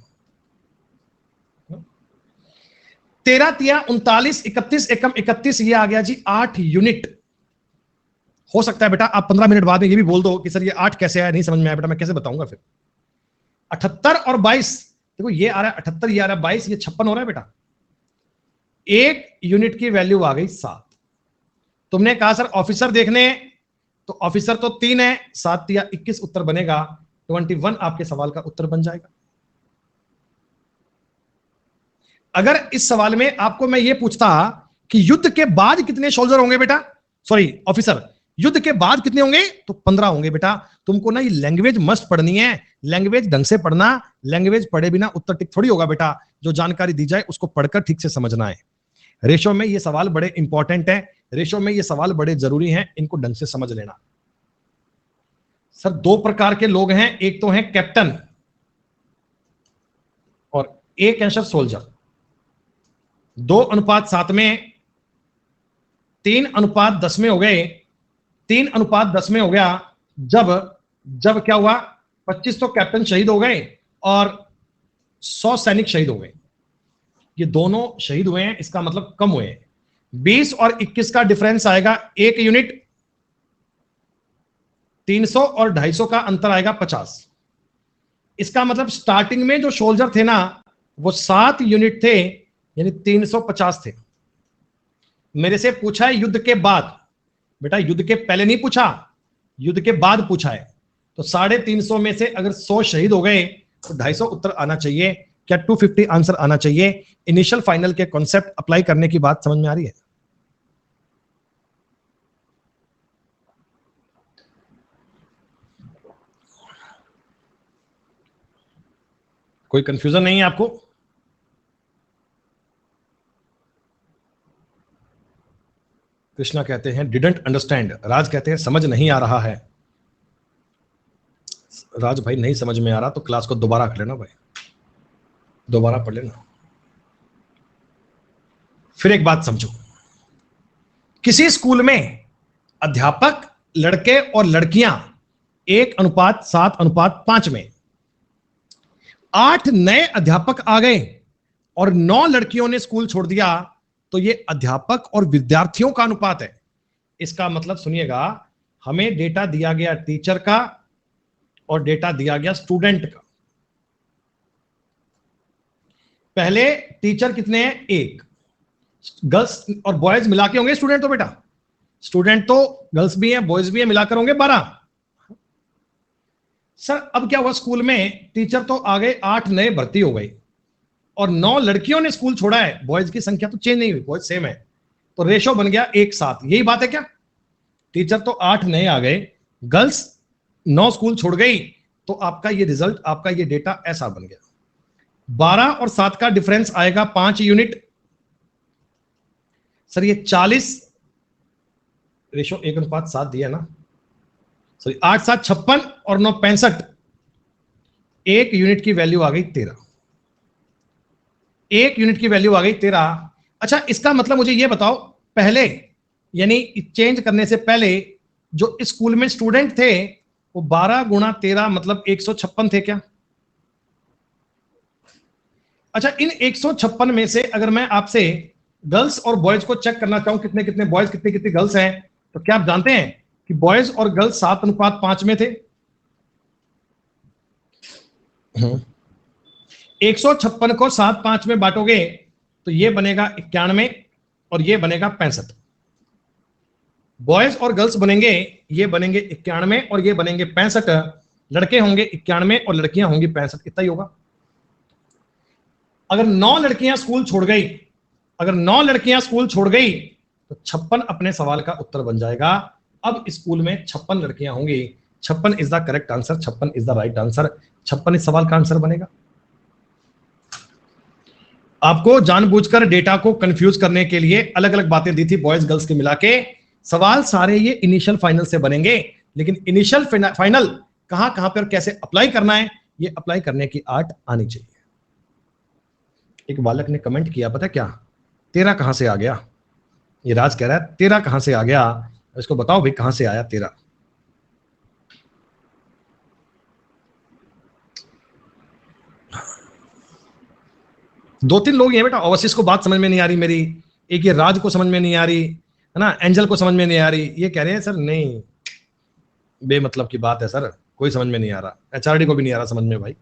13 तिया 39, 31 एकम 31, ये आ गया जी 8 यूनिट। हो सकता है बेटा आप 15 मिनट बाद में ये भी बोल दो कि सर ये 8 कैसे आया, नहीं समझ में आया बेटा, मैं कैसे बताऊंगा फिर। 78 और 22, देखो ये आ रहा है 78, ये आ रहा है 22, ये 56 हो रहा है बेटा। 1 यूनिट की वैल्यू आ गई 7। तुमने कहा सर ऑफिसर देखने हैं, तो ऑफिसर तो 3 है, 7 तिया 21 उत्तर बनेगा, 21 आपके सवाल का उत्तर बन जाएगा। अगर इस सवाल में आपको मैं ये पूछता कि युद्ध के बाद कितने सोल्जर होंगे बेटा, सॉरी ऑफिसर, युद्ध के बाद कितने होंगे, तो 15 होंगे बेटा। तुमको ना ये लैंग्वेज मस्त पढ़नी है, लैंग्वेज ढंग से पढ़ना, लैंग्वेज पढ़े बिना उत्तर टिक थोड़ी होगा बेटा। जो जानकारी दी जाए उसको पढ़कर ठीक से समझना है। रेशो में ये सवाल बड़े इंपॉर्टेंट है, रेशो में ये सवाल बड़े जरूरी हैं, इनको ढंग से समझ लेना। सर 2 प्रकार के लोग हैं, एक तो हैं कैप्टन और एक कैंसर सोल्जर, 2:7 में 3:10 में हो गए, 3:10 में हो गया जब जब क्या हुआ, 25 तो कैप्टन शहीद हो गए और 100 सैनिक शहीद हो गए। ये दोनों शहीद हुए हैं, इसका मतलब कम हुए हैं। 20 और 21 का डिफरेंस आएगा 1 यूनिट, 300 और 250 का अंतर आएगा 50। इसका मतलब स्टार्टिंग में जो सोल्जर थे ना वो 7 यूनिट थे, यानी 350 थे। मेरे से पूछा है युद्ध के बाद, बेटा युद्ध के पहले नहीं पूछा, युद्ध के बाद पूछा है। तो 350 में से अगर 100 शहीद हो गए तो 250 उत्तर आना चाहिए। क्या 250 आंसर आना चाहिए? इनिशियल फाइनल के कॉन्सेप्ट अप्लाई करने की बात समझ में आ रही है? कोई कंफ्यूजन नहीं है आपको? कृष्णा कहते हैं डिडंट अंडरस्टैंड, राज कहते हैं समझ नहीं आ रहा है। राज भाई नहीं समझ में आ रहा तो क्लास को दोबारा कर लेना भाई, दोबारा पढ़ लेना। फिर एक बात समझो, किसी स्कूल में अध्यापक लड़के और लड़कियां 1:7:5 में 8 नए अध्यापक आ गए और 9 लड़कियों ने स्कूल छोड़ दिया, तो ये अध्यापक और विद्यार्थियों का अनुपात है। इसका मतलब सुनिएगा, हमें डेटा दिया गया टीचर का और डेटा दिया गया स्टूडेंट का। पहले टीचर कितने हैं? 1। गर्ल्स और बॉयज मिला के होंगे स्टूडेंट, तो बेटा स्टूडेंट तो गर्ल्स भी हैं बॉयज भी हैं, मिलाकर होंगे 12। सर अब क्या हुआ, स्कूल में टीचर तो आ गए, 8 नए भर्ती हो गए और 9 लड़कियों ने स्कूल छोड़ा है। बॉयज की संख्या तो चेंज नहीं हुई, बॉयज सेम है, तो रेशो बन गया 1:7। यही बात है क्या? टीचर तो 8 नए आ गए, गर्ल्स 9 स्कूल छोड़ गई, तो आपका ये रिजल्ट, आपका ये डेटा ऐसा बन गया। 12 और 7 का डिफरेंस आएगा 5 यूनिट। सर ये 40, रेशो 1:7 दिया ना, सॉरी 8:7 56 और 9 65, 1 यूनिट की वैल्यू आ गई 13। 1 यूनिट की वैल्यू आ गई 13। अच्छा इसका मतलब मुझे ये बताओ, पहले यानी चेंज करने से पहले जो स्कूल में स्टूडेंट थे वो 12 × 13 मतलब 156 थे क्या? अच्छा इन 156 में से अगर मैं आपसे गर्ल्स और बॉयज को चेक करना चाहूं, कितने कितने बॉयज कितने कितने गर्ल्स हैं, तो क्या आप जानते हैं कि बॉयज और गर्ल्स 7:5 में थे। 156 को 7:5 में बांटोगे तो ये बनेगा 91 और ये बनेगा 65। बॉयज और गर्ल्स बनेंगे, ये बनेंगे 91 और ये बनेंगे 65। लड़के होंगे 91 और लड़कियां होंगी 65, इतना ही होगा। अगर 9 लड़कियां स्कूल छोड़ गई, अगर 9 लड़कियां स्कूल छोड़ गई तो 56 अपने सवाल का उत्तर बन जाएगा। अब स्कूल में 56 लड़कियां होंगी, 56 is the correct answer, 56 is the right answer, 56 इस सवाल का आंसर बनेगा। आपको जानबूझकर डेटा को कंफ्यूज करने के लिए अलग अलग बातें दी थी बॉयज गर्ल्स के मिला के। सवाल सारे ये इनिशियल फाइनल से बनेंगे, लेकिन इनिशियल फाइनल कहां कहां पर कैसे अप्लाई करना है, ये अप्लाई करने की आर्ट आनी चाहिए। एक बालक ने कमेंट किया, पता क्या, 13 कहां से आ गया? ये राज कह रहा है 13 कहां से आ गया, इसको बताओ भाई कहां से आया 13। दो तीन लोग ये बेटा, ओवरसीज को बात समझ में नहीं आ रही मेरी, एक ये राज को समझ में नहीं आ रही है ना, एंजल को समझ में नहीं आ रही, ये कह रहे हैं सर नहीं बेमतलब की बात है सर, कोई समझ में नहीं आ रहा, एचआरडी को भी नहीं आ रहा समझ में भाई।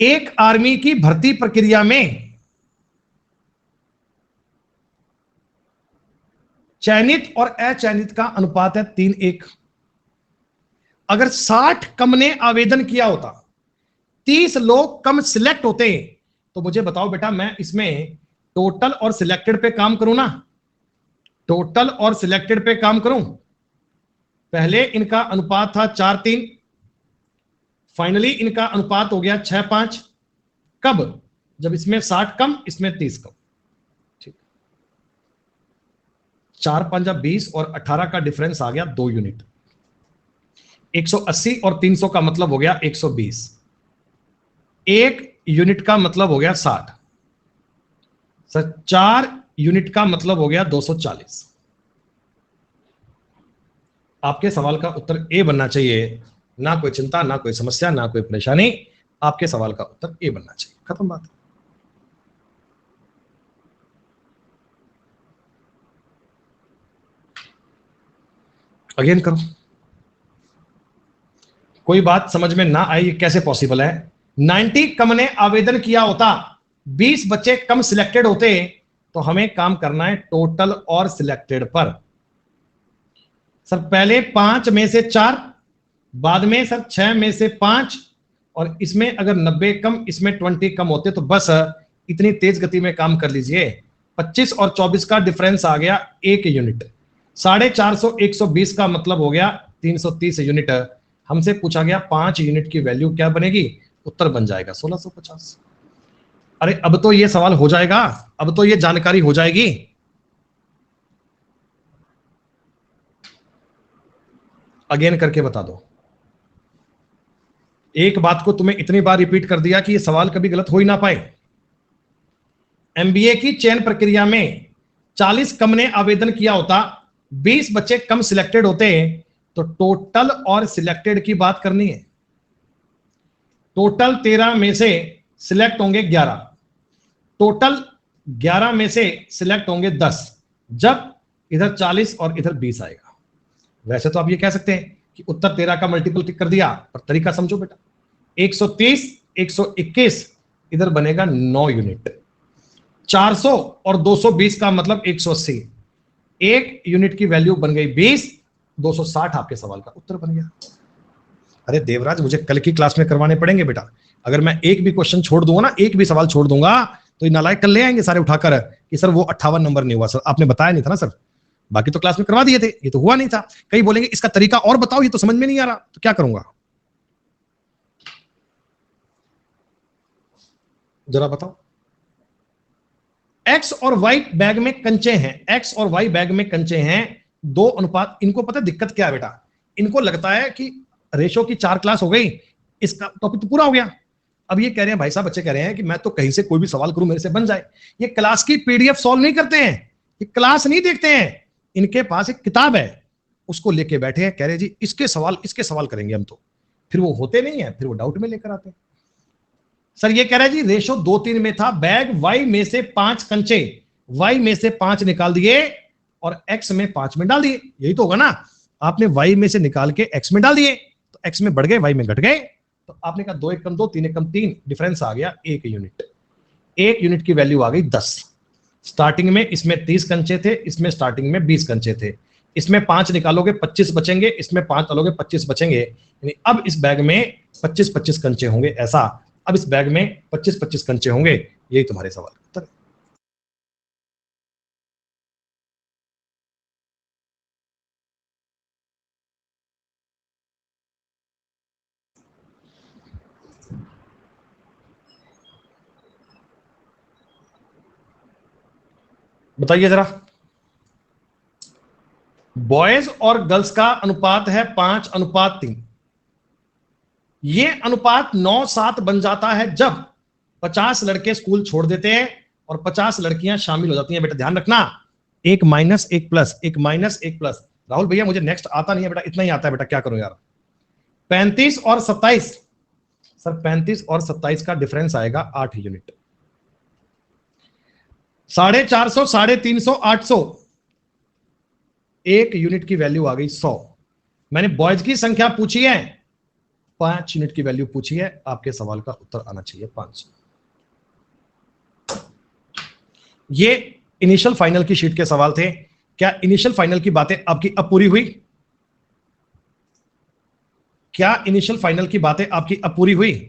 एक आर्मी की भर्ती प्रक्रिया में चयनित और अचयनित का अनुपात है 3:1। अगर 60 कम ने आवेदन किया होता, 30 लोग कम सिलेक्ट होते, तो मुझे बताओ बेटा मैं इसमें टोटल और सिलेक्टेड पे काम करूं ना, टोटल और सिलेक्टेड पे काम करूं। पहले इनका अनुपात था 4:3, फाइनली इनका अनुपात हो गया 6:5। कब? जब इसमें 60 कम, इसमें 30 कम। ठीक, 4×5 20 और 18 का डिफरेंस आ गया 2 यूनिट। 180 और 300 का मतलब हो गया 120। 1 यूनिट का मतलब हो गया 60 सर, 4 यूनिट का मतलब हो गया 240। आपके सवाल का उत्तर ए बनना चाहिए, ना कोई चिंता, ना कोई समस्या, ना कोई परेशानी, आपके सवाल का उत्तर ए बनना चाहिए, खत्म बात। अगेन करो। कोई बात समझ में ना आई, कैसे पॉसिबल है? 90 कम ने आवेदन किया होता, 20 बच्चे कम सिलेक्टेड होते, तो हमें काम करना है टोटल और सिलेक्टेड पर। सर पहले 5 में से 4, बाद में सर 6 में से 5, और इसमें अगर 90 कम, इसमें 20 कम होते, तो बस इतनी तेज गति में काम कर लीजिए। 25 और 24 का डिफरेंस आ गया 1 यूनिट, 450 120 का मतलब हो गया 330 यूनिट। हमसे पूछा गया 5 यूनिट की वैल्यू क्या बनेगी, उत्तर बन जाएगा 1650। अरे अब तो ये सवाल हो जाएगा, अब तो ये जानकारी हो जाएगी। अगेन करके बता दो। एक बात को तुम्हें इतनी बार रिपीट कर दिया कि ये सवाल कभी गलत हो ही ना पाए। एमबीए की चयन प्रक्रिया में 40 कम ने आवेदन किया होता, 20 बच्चे कम सिलेक्टेड होते, तो टोटल और सिलेक्टेड की बात करनी है। टोटल 13 में से सिलेक्ट होंगे 11, टोटल 11 में से सिलेक्ट होंगे 10, जब इधर 40 और इधर 20 आएगा। वैसे तो आप ये कह सकते हैं कि उत्तर 13 का मल्टीपल टिक कर दिया, पर तरीका समझो बेटा। 130 121 इधर बनेगा 9 यूनिट, 400 और 220 का मतलब 180, 1 यूनिट की वैल्यू बन गई 20, 260 आपके सवाल का उत्तर बन गया। अरे देवराज, मुझे कल की क्लास में करवाने पड़ेंगे बेटा। अगर मैं एक भी क्वेश्चन छोड़ दूंगा ना, एक भी सवाल छोड़ दूंगा, तो ये नालायक कल ले आएंगे सारे उठाकर कि सर वो 58 नंबर नहीं हुआ सर, आपने बताया नहीं था ना सर, बाकी तो क्लास में करवा दिए थे, ये तो हुआ नहीं था। कई बोलेंगे इसका तरीका और बताओ, ये तो समझ में नहीं आ रहा, तो क्या करूंगा जरा बताओ। एक्स और वाई बैग में कंचे हैं, एक्स और वाई बैग में कंचे हैं 2 अनुपात। इनको पता दिक्कत क्या है बेटा, इनको लगता है कि रेशो की 4 क्लास हो गई, इसका टॉपिक तो पूरा हो गया। अब ये कह रहे हैं भाई साहब, बच्चे कह रहे हैं कि मैं तो कहीं से कोई भी सवाल करूं मेरे से बन जाए। ये क्लास की पीडीएफ सॉल्व नहीं करते हैं, ये क्लास नहीं देखते हैं, इनके पास एक किताब है, उसको लेके बैठे हैं, कह रहे जी इसके सवाल करेंगे हम, तो फिर वो होते नहीं है, फिर वो डाउट में लेकर आते हैं। सर ये कह रहा है जी रेशो 2-3 में था, बैग वाई में से 5 कंचे, वाई में से 5 निकाल दिए और एक्स में 5 में डाल दिए, यही तो होगा ना। आपने वाई में से निकाल के एक्स में डाल दिए, तो एक्स में बढ़ गए, वाई में घट गए, तो आपने कहा 2 एकम 2, 3 एकम 3, डिफरेंस आ गया 1 यूनिट। 1 यूनिट की वैल्यू आ गई 10। स्टार्टिंग में इसमें 30 कंचे थे, इसमें स्टार्टिंग में 20 कंचे थे, इसमें 5 निकालोगे 25 बचेंगे, इसमें 5 डालोगे 25 बचेंगे, यानी अब इस बैग में 25-25 कंचे होंगे, ऐसा। अब इस बैग में 25-25 कंचे होंगे, यही तुम्हारे सवाल का उत्तर है। बताइए जरा। बॉयज और गर्ल्स का अनुपात है 5:3। ये अनुपात 9:7 बन जाता है जब 50 लड़के स्कूल छोड़ देते हैं और 50 लड़कियां शामिल हो जाती हैं। बेटा ध्यान रखना, 1 minus 1 plus, 1 minus 1 plus. Rahul भैया मुझे नेक्स्ट आता नहीं है बेटा, इतना ही आता है बेटा, क्या करूं यार। 35 और 27, सर 35 और 27 का डिफरेंस आएगा 8 यूनिट। 450, 350, 800, 1 यूनिट की वैल्यू आ गई 100। मैंने बॉयज की संख्या पूछी है, 5 यूनिट की वैल्यू पूछी है, आपके सवाल का उत्तर आना चाहिए 500। ये इनिशियल फाइनल की शीट के सवाल थे। क्या इनिशियल फाइनल की बातें आपकी अब पूरी हुई? क्या इनिशियल फाइनल की बातें आपकी अब पूरी हुई?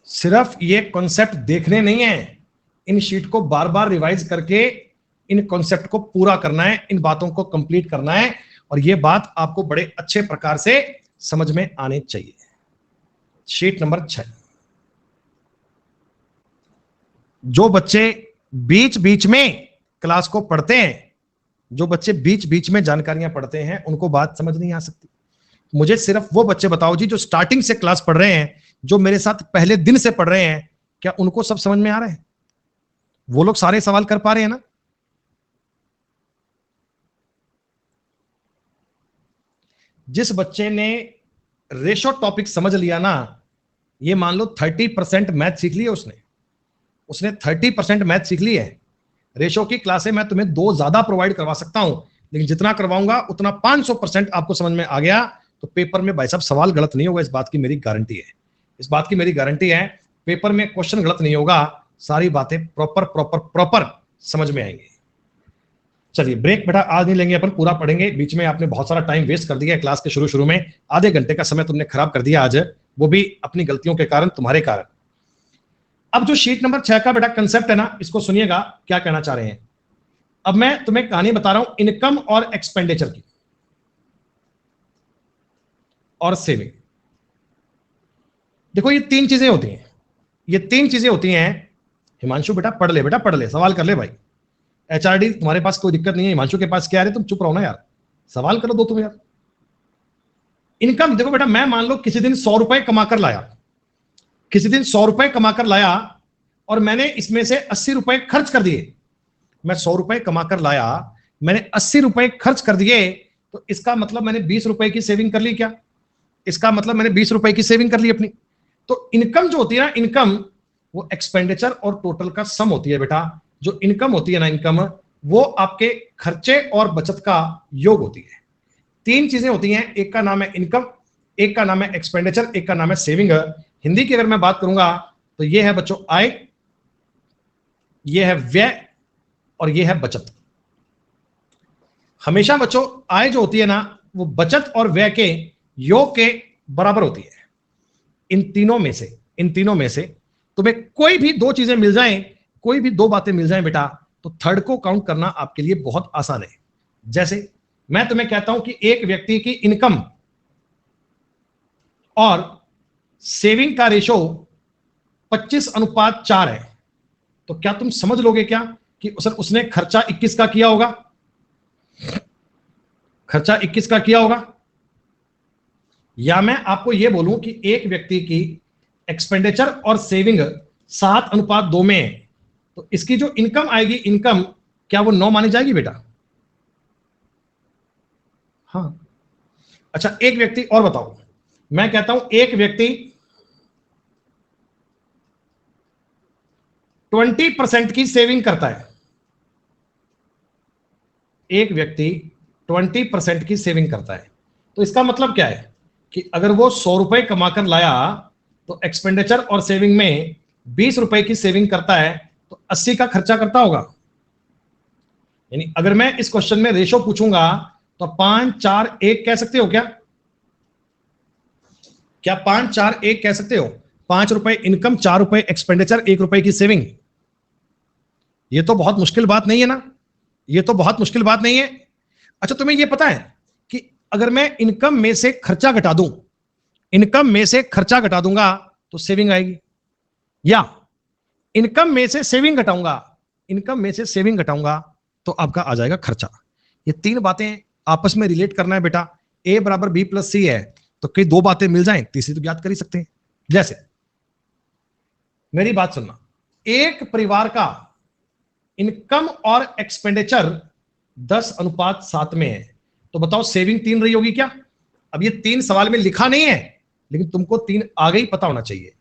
सिर्फ ये कॉन्सेप्ट देखने नहीं है, इन शीट को बार बार रिवाइज करके इन कॉन्सेप्ट को पूरा करना है, इन बातों को कंप्लीट करना है, और ये बात आपको बड़े अच्छे प्रकार से समझ में आनी चाहिए। Sheet number 6। जो बच्चे बीच बीच में क्लास को पढ़ते हैं, जो बच्चे बीच बीच में जानकारियां पढ़ते हैं, उनको बात समझ नहीं आ सकती। मुझे सिर्फ वो बच्चे बताओ जी जो स्टार्टिंग से क्लास पढ़ रहे हैं, जो मेरे साथ पहले दिन से पढ़ रहे हैं, क्या उनको सब समझ में आ रहा है? वो लोग सारे सवाल कर पा रहे हैं ना? जिस बच्चे ने रेशो टॉपिक समझ लिया ना, ये मान लो 30% मैथ सीख लिया उसने 30% मैथ सीख ली है। रेशो की क्लासें मैं तुम्हें 2 ज्यादा प्रोवाइड करवा सकता हूं, लेकिन जितना करवाऊंगा उतना 500% आपको समझ में आ गया तो पेपर में भाई साहब सवाल गलत नहीं होगा। इस बात की मेरी गारंटी है, इस बात की मेरी गारंटी है। पेपर में क्वेश्चन गलत नहीं होगा, सारी बातें प्रॉपर समझ में आएंगी। चलिए ब्रेक बेटा आज नहीं लेंगे, अपन पूरा पढ़ेंगे। बीच में आपने बहुत सारा टाइम वेस्ट कर दिया क्लास के शुरू में, आधे घंटे का समय तुमने खराब कर दिया आज, वो भी अपनी गलतियों के कारण, तुम्हारे कारण। अब जो शीट नंबर 6 का बेटा कंसेप्ट है ना, इसको सुनिएगा क्या कहना चाह रहे हैं। अब मैं तुम्हें कहानी बता रहा हूं इनकम और एक्सपेंडिचर की और सेविंग। देखो ये 3 चीजें होती हैं, ये 3 चीजें होती हैं। हिमांशु बेटा पढ़ ले, सवाल कर ले भाई। एचआरडी तुम्हारे पास कोई दिक्कत नहीं है, हिमांशु के पास क्या है, तुम चुप रहो ना यार, सवाल करो दो तुम यार। इनकम देखो बेटा, मैं मान लो किसी दिन 100 रुपए कमाकर लाया, किसी दिन 100 रुपए कमाकर लाया और मैंने इसमें से 80 रुपए खर्च कर दिए। मैं 100 रुपए कमाकर लाया, मैंने 80 रुपए खर्च कर दिए, तो इसका मतलब मैंने 20 रुपए की सेविंग कर ली क्या? इसका मतलब मैंने 20 रुपए की सेविंग कर ली अपनी। तो इनकम जो होती है ना, इनकम वो एक्सपेंडिचर और टोटल का सम होती है बेटा। जो इनकम होती है ना, इनकम वो आपके खर्चे और बचत का योग होती है। 3 चीजें होती हैं, एक का नाम है इनकम, एक का नाम है एक्सपेंडिचर, एक का नाम है सेविंग। हिंदी की अगर मैं बात करूंगा तो ये है बच्चों आय, ये है व्यय और ये है बचत। हमेशा बच्चों आय जो होती है ना, वो बचत और व्यय के योग के बराबर होती है। इन तीनों में से तुम्हें कोई भी 2 चीजें मिल जाएं, कोई भी 2 बातें मिल जाएं बेटा, तो थर्ड को काउंट करना आपके लिए बहुत आसान है। जैसे मैं तुम्हें कहता हूं कि एक व्यक्ति की इनकम और सेविंग का रेशो 25:4 है, तो क्या तुम समझ लोगे क्या कि उसने खर्चा 21 का किया होगा? खर्चा 21 का किया होगा। या मैं आपको यह बोलूं कि एक व्यक्ति की एक्सपेंडिचर और सेविंग 7:2 में है, तो इसकी जो इनकम आएगी, इनकम क्या वो 9 मानी जाएगी बेटा? हाँ। अच्छा एक व्यक्ति और बताओ, मैं कहता हूं एक व्यक्ति 20% की सेविंग करता है, एक व्यक्ति 20% की सेविंग करता है, तो इसका मतलब क्या है कि अगर वो 100 रुपए कमाकर लाया तो एक्सपेंडिचर और सेविंग में 20 रुपए की सेविंग करता है, तो 80 का खर्चा करता होगा। यानी अगर मैं इस क्वेश्चन में रेशो पूछूंगा तो 5-4-1 कह सकते हो क्या? क्या 5-4-1 कह सकते हो? 5 रुपए इनकम, 4 रुपए एक्सपेंडिचर, 1 रुपए की सेविंग। ये तो बहुत मुश्किल बात नहीं है ना, ये तो बहुत मुश्किल बात नहीं है। अच्छा तुम्हें ये पता है कि अगर मैं इनकम में से खर्चा घटा दूं, इनकम में से खर्चा घटा दूंगा तो सेविंग आएगी, या इनकम में से सेविंग घटाऊंगा, इनकम में से सेविंग घटाऊंगा तो आपका आ जाएगा खर्चा। ये 3 बातें आपस में रिलेट करना है बेटा। A = B + C है, तो कई 2 बातें मिल जाएं, तीसरी तो ज्ञात कर ही सकते हैं। जैसे मेरी बात सुनना, एक परिवार का इनकम और एक्सपेंडिचर 10:7 में है, तो बताओ सेविंग 3 रही होगी क्या? अब ये 3 सवाल में लिखा नहीं है, लेकिन तुमको 3 आगे ही पता होना चाहिए।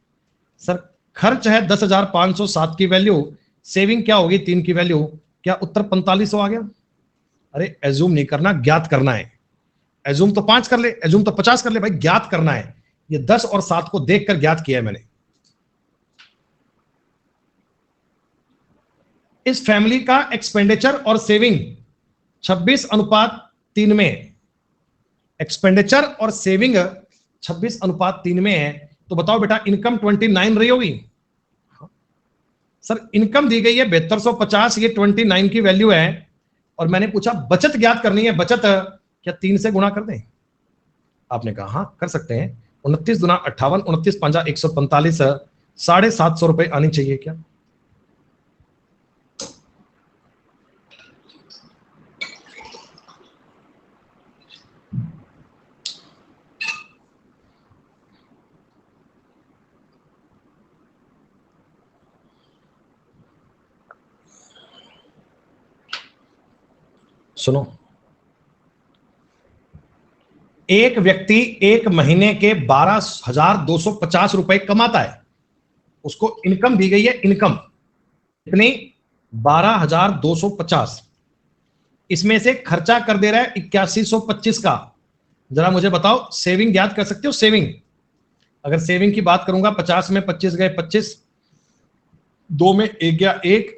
सर खर्च है 10,507 की वैल्यू, सेविंग क्या होगी 3 की वैल्यू, क्या उत्तर 4500 आ गया? अरे एज्यूम नहीं करना, ज्ञात करना है। एज्यूम तो 5 कर ले, एज्यूम तो 50 कर ले भाई, ज्ञात करना है। ये 10 और 7 को देखकर ज्ञात किया है मैंने। इस फैमिली का एक्सपेंडिचर और सेविंग 26:3 में है, एक्सपेंडिचर और सेविंग 26:3 में है, तो बताओ बेटा इनकम 29 रही होगी। सर इनकम दी गई है 7250, ये 29 की वैल्यू है, और मैंने पूछा बचत ज्ञात करनी है, बचत क्या 3 से गुणा कर दें? आपने कहा हाँ कर सकते हैं, 29 दूना 58, 29 पंजा 145, 750 रुपए आनी चाहिए क्या? सुनो, एक व्यक्ति एक महीने के 12,250 रुपए कमाता है, उसको इनकम दी गई है, इनकम कितनी? 12,250। इसमें से खर्चा कर दे रहा है 8125 का। जरा मुझे बताओ, सेविंग याद कर सकते हो? सेविंग, अगर सेविंग की बात करूंगा, 50 में 25 गए 25, 2 में 1 गया 1,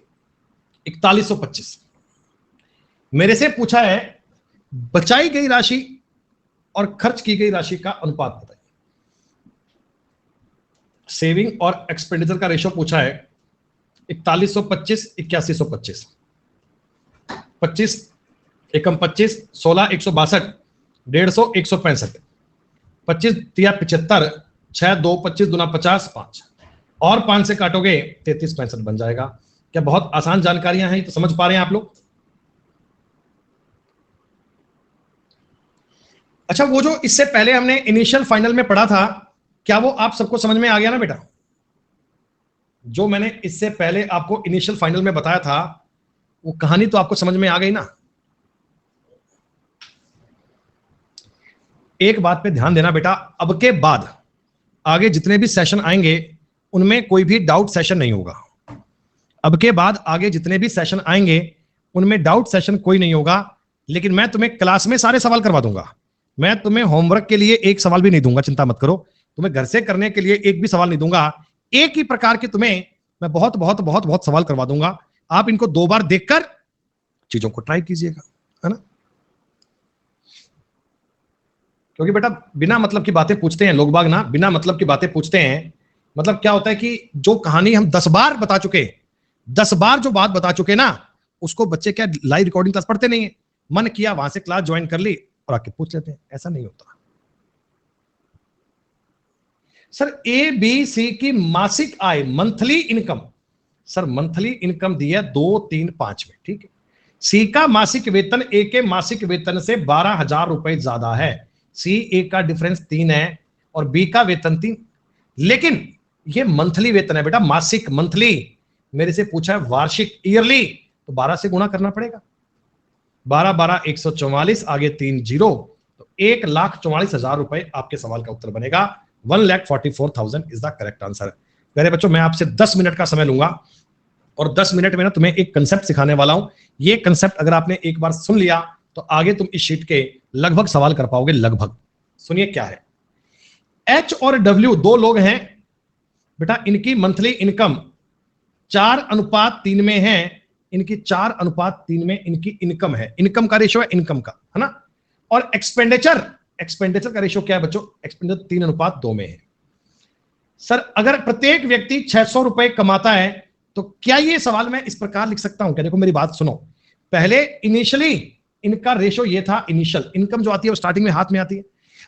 4125। मेरे से पूछा है बचाई गई राशि और खर्च की गई राशि का अनुपात बताइए। सेविंग और एक्सपेंडिचर का रेशो पूछा है, 4125, 8125, 25 एकम 25, 16 162, 150 165, 25 तिया 75, 6 2 25 दूना 50, 5 और 5 से काटोगे 33 65 बन जाएगा। क्या बहुत आसान जानकारियां हैं? तो समझ पा रहे हैं आप लोग? अच्छा, वो जो इससे पहले हमने इनिशियल फाइनल में पढ़ा था, क्या वो आप सबको समझ में आ गया ना बेटा? जो मैंने इससे पहले आपको इनिशियल फाइनल में बताया था, वो कहानी तो आपको समझ में आ गई ना? एक बात पे ध्यान देना बेटा, अब के बाद आगे जितने भी सेशन आएंगे उनमें कोई भी डाउट सेशन नहीं होगा। अब के बाद आगे जितने भी सेशन आएंगे उनमें डाउट सेशन कोई नहीं होगा, लेकिन मैं तुम्हें क्लास में सारे सवाल करवा दूंगा। मैं तुम्हें होमवर्क के लिए एक सवाल भी नहीं दूंगा, चिंता मत करो। तुम्हें घर से करने के लिए एक भी सवाल नहीं दूंगा। एक ही प्रकार के तुम्हें मैं बहुत बहुत बहुत बहुत सवाल करवा दूंगा। आप इनको 2 बार देखकर चीजों को ट्राई कीजिएगा, है ना? क्योंकि बेटा बिना मतलब की बातें पूछते हैं लोग बाग ना, बिना मतलब की बातें पूछते हैं। मतलब क्या होता है कि जो कहानी हम 10 बार बता चुके, 10 बार जो बात बता चुके ना, उसको बच्चे क्या लाइव रिकॉर्डिंग क्लास पढ़ते नहीं है। मन किया वहां से क्लास ज्वाइन कर ली और आके पूछ लेते हैं, ऐसा नहीं होता। सर ए बी सी की मासिक आय, monthly income, sir monthly income दी है 2 3 5 में, ठीक है। सी का मासिक वेतन ए के मासिक वेतन से 12,000 रुपए ज्यादा है। सी ए का डिफरेंस 3 है और बी का वेतन 3, लेकिन ये मंथली वेतन है बेटा, मासिक, मंथली। मेरे से पूछा है वार्षिक, ईयरली, तो 12 से गुणा करना पड़ेगा। 12 12 144, आगे 3 0, तो 1,44,000 रुपए आपके सवाल का उत्तर बनेगा। 1,44,000 इज द करेक्ट आंसर। मेरे बच्चों, मैं आपसे 10 मिनट का समय लूंगा और 10 मिनट में ना तुम्हें एक कंसेप्ट सिखाने वाला हूं। ये कंसेप्ट अगर आपने एक बार सुन लिया तो आगे तुम इस शीट के लगभग सवाल कर पाओगे, लगभग। सुनिए क्या है। एच और डब्ल्यू 2 लोग हैं बेटा, इनकी मंथली इनकम 4:3 में है। इनकी 4:3 में इनकी इनकम है। इनकम का रेशो है इनकम का, है ना? और एक्सपेंडिचर का रेशो क्या है बच्चों? एक्सपेंडिचर 3:2 में है। सर अगर प्रत्येक व्यक्ति 600 रुपए कमाता है तो क्या ये सवाल मैं इस प्रकार लिख सकता हूं? क्या देखो मेरी बात सुनो, पहले इनिशियली इनका रेशो ये था, इनिशियल इनकम जो आती है वो स्टार्टिंग में हाथ में आती है।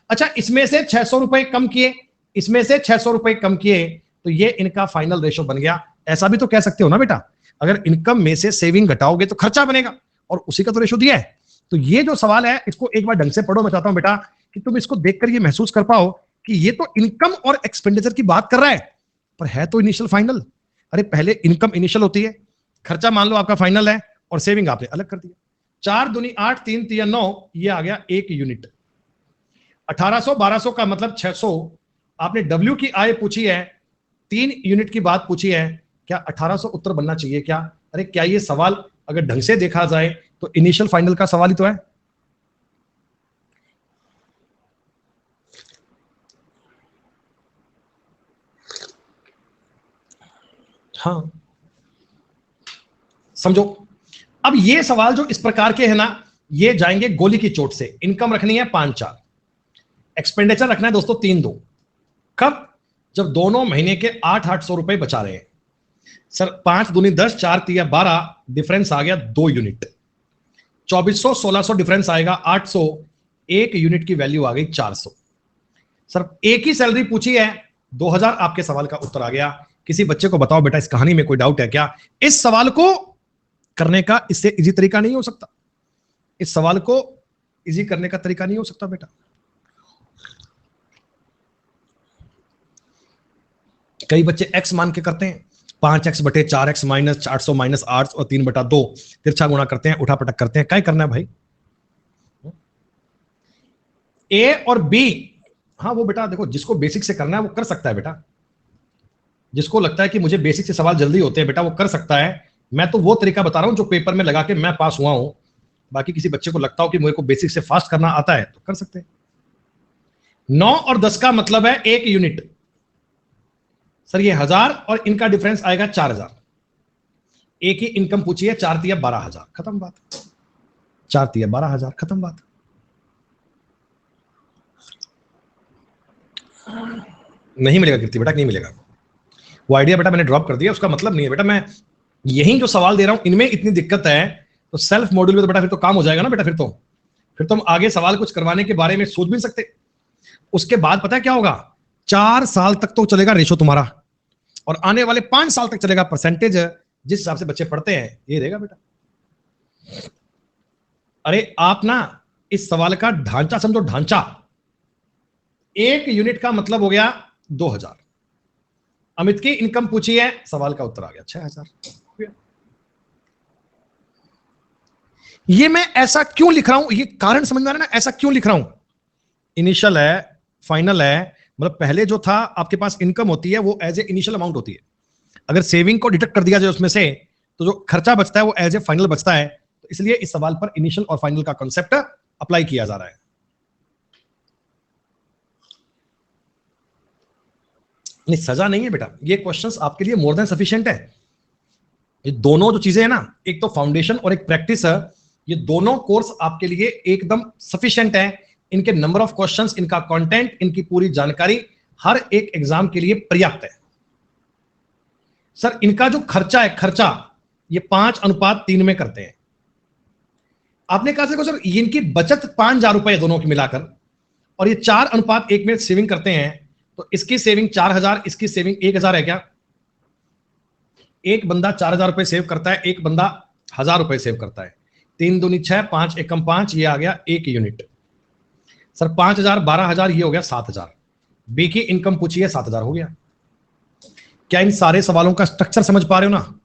अच्छा, इसमें से 600 रुपए कम किए, इसमें से 600 रुपए कम किए, तो ये इनका फाइनल रेशो बन गया। ऐसा भी तो कह सकते हो ना बेटा, अगर इनकम में से सेविंग घटाओगे तो खर्चा बनेगा, और उसी का तो रेशो दिया है। तो ये जो सवाल है इसको एक बार ढंग से पढ़ो। मैं चाहता हूं बेटा कि तुम इसको देखकर ये महसूस कर पाओ कि ये तो इनकम और एक्सपेंडिचर की बात कर रहा है, पर है तो इनिशियल फाइनल। अरे पहले इनकम इनिशियल होती है, खर्चा मान लो आपका फाइनल है, और सेविंग आपने अलग कर दिया। 4 दूनी 8, 3 3 9, ये आ गया 1 यूनिट। 1800 1200 का मतलब 600। आपने डब्ल्यू की आय पूछी है, 3 यूनिट की बात पूछी है। क्या 1800 उत्तर बनना चाहिए क्या? अरे क्या ये सवाल अगर ढंग से देखा जाए तो इनिशियल फाइनल का सवाल ही तो है। हाँ समझो, अब ये सवाल जो इस प्रकार के है ना, ये जाएंगे गोली की चोट से। इनकम रखनी है 5 4, एक्सपेंडिचर रखना है दोस्तों 3 2। कब? जब दोनों महीने के 800 रुपए बचा रहे हैं। सर 5 दूनी 10, 4 3 12, डिफरेंस आ गया 2 यूनिट। 2400 1600 डिफरेंस आएगा 800, 1 यूनिट की वैल्यू आ गई 400। सर एक ही सैलरी पूछी है, 2000 आपके सवाल का उत्तर आ गया। किसी बच्चे को बताओ बेटा इस कहानी में कोई डाउट है क्या? इस सवाल को करने का इससे इजी तरीका नहीं हो सकता, इस सवाल को इजी करने का तरीका नहीं हो सकता बेटा। कई बच्चे x मान के करते हैं, 5x बटे 4x माइनस 400 माइनस 8 और 3/2 तिरछा गुणा करते हैं, उठा पटक करते हैं। क्या करना है भाई? A और B, हाँ वो बेटा देखो जिसको बेसिक से करना है वो कर सकता है बेटा, जिसको लगता है कि मुझे बेसिक से सवाल जल्दी होते हैं बेटा वो कर सकता है। मैं तो वो तरीका बता रहा हूं जो पेपर में लगा के मैं पास हुआ हूं। बाकी किसी बच्चे को लगता हो कि मुझे को बेसिक से फास्ट करना आता है तो कर सकते हैं। 9 और 10 का मतलब है 1 यूनिट। सर ये 1000 और इनका डिफरेंस आएगा 4000। एक ही इनकम पूछी है, 4 तिया 12,000, खत्म बात। 4 तिया 12,000, खत्म बात। नहीं मिलेगा कीर्ति बेटा, नहीं मिलेगा। वो आइडिया बेटा मैंने ड्रॉप कर दिया, उसका मतलब नहीं है बेटा। मैं यही जो सवाल दे रहा हूं इनमें इतनी दिक्कत है तो सेल्फ मॉड्यूल में तो बेटा फिर तो काम हो जाएगा ना बेटा। फिर तो हम आगे सवाल कुछ करवाने के बारे में सोच भी नहीं सकते। उसके बाद पता है क्या होगा? 4 साल तक तो चलेगा रेशो तुम्हारा, और आने वाले 5 साल तक चलेगा परसेंटेज। जिस हिसाब से बच्चे पढ़ते हैं ये रहेगा बेटा। अरे आप ना इस सवाल का ढांचा समझो, ढांचा। 1 यूनिट का मतलब हो गया 2000। अमित की इनकम पूछी है, सवाल का उत्तर आ गया 6000। ये मैं ऐसा क्यों लिख रहा हूं, ये कारण समझ में आ रहा है ना, ऐसा क्यों लिख रहा हूं? इनिशियल है, फाइनल है, मतलब पहले जो था आपके पास इनकम होती है वो एज ए इनिशियल अमाउंट होती है। अगर सेविंग को डिडक्ट कर दिया जाए उसमें से तो जो खर्चा बचता है वो एज ए फाइनल बचता है। तो इसलिए इस सवाल पर इनिशियल और फाइनल का कॉन्सेप्ट अप्लाई किया जा रहा है। नहीं सजा नहीं है बेटा, ये क्वेश्चंस आपके लिए मोर देन सफिशिएंट है। ये दोनों जो चीजें हैं ना, एक तो फाउंडेशन और एक प्रैक्टिस है, ये दोनों कोर्स आपके लिए एकदम सफिशिएंट है। इनके नंबर ऑफ क्वेश्चंस, इनका कंटेंट, इनकी पूरी जानकारी हर एक एग्जाम के लिए पर्याप्त है। सर इनका जो खर्चा है, खर्चा ये 5:3 में करते हैं। आपने कहा सर इनकी बचत 5,000 रुपए दोनों की मिलाकर, और ये 4:1 में सेविंग करते हैं। तो इसकी सेविंग 4000, इसकी सेविंग 1000 है क्या? एक बंदा 4000 रुपए सेव करता है, एक बंदा 1000 रुपए सेव करता है। 3 दूनी 6, 5 एकम 5, ये आ गया 1 यूनिट। सर 5000 12000 ये हो गया 7000। बी की इनकम पूछी है 7000 हो गया। क्या इन सारे सवालों का स्ट्रक्चर समझ पा रहे हो ना?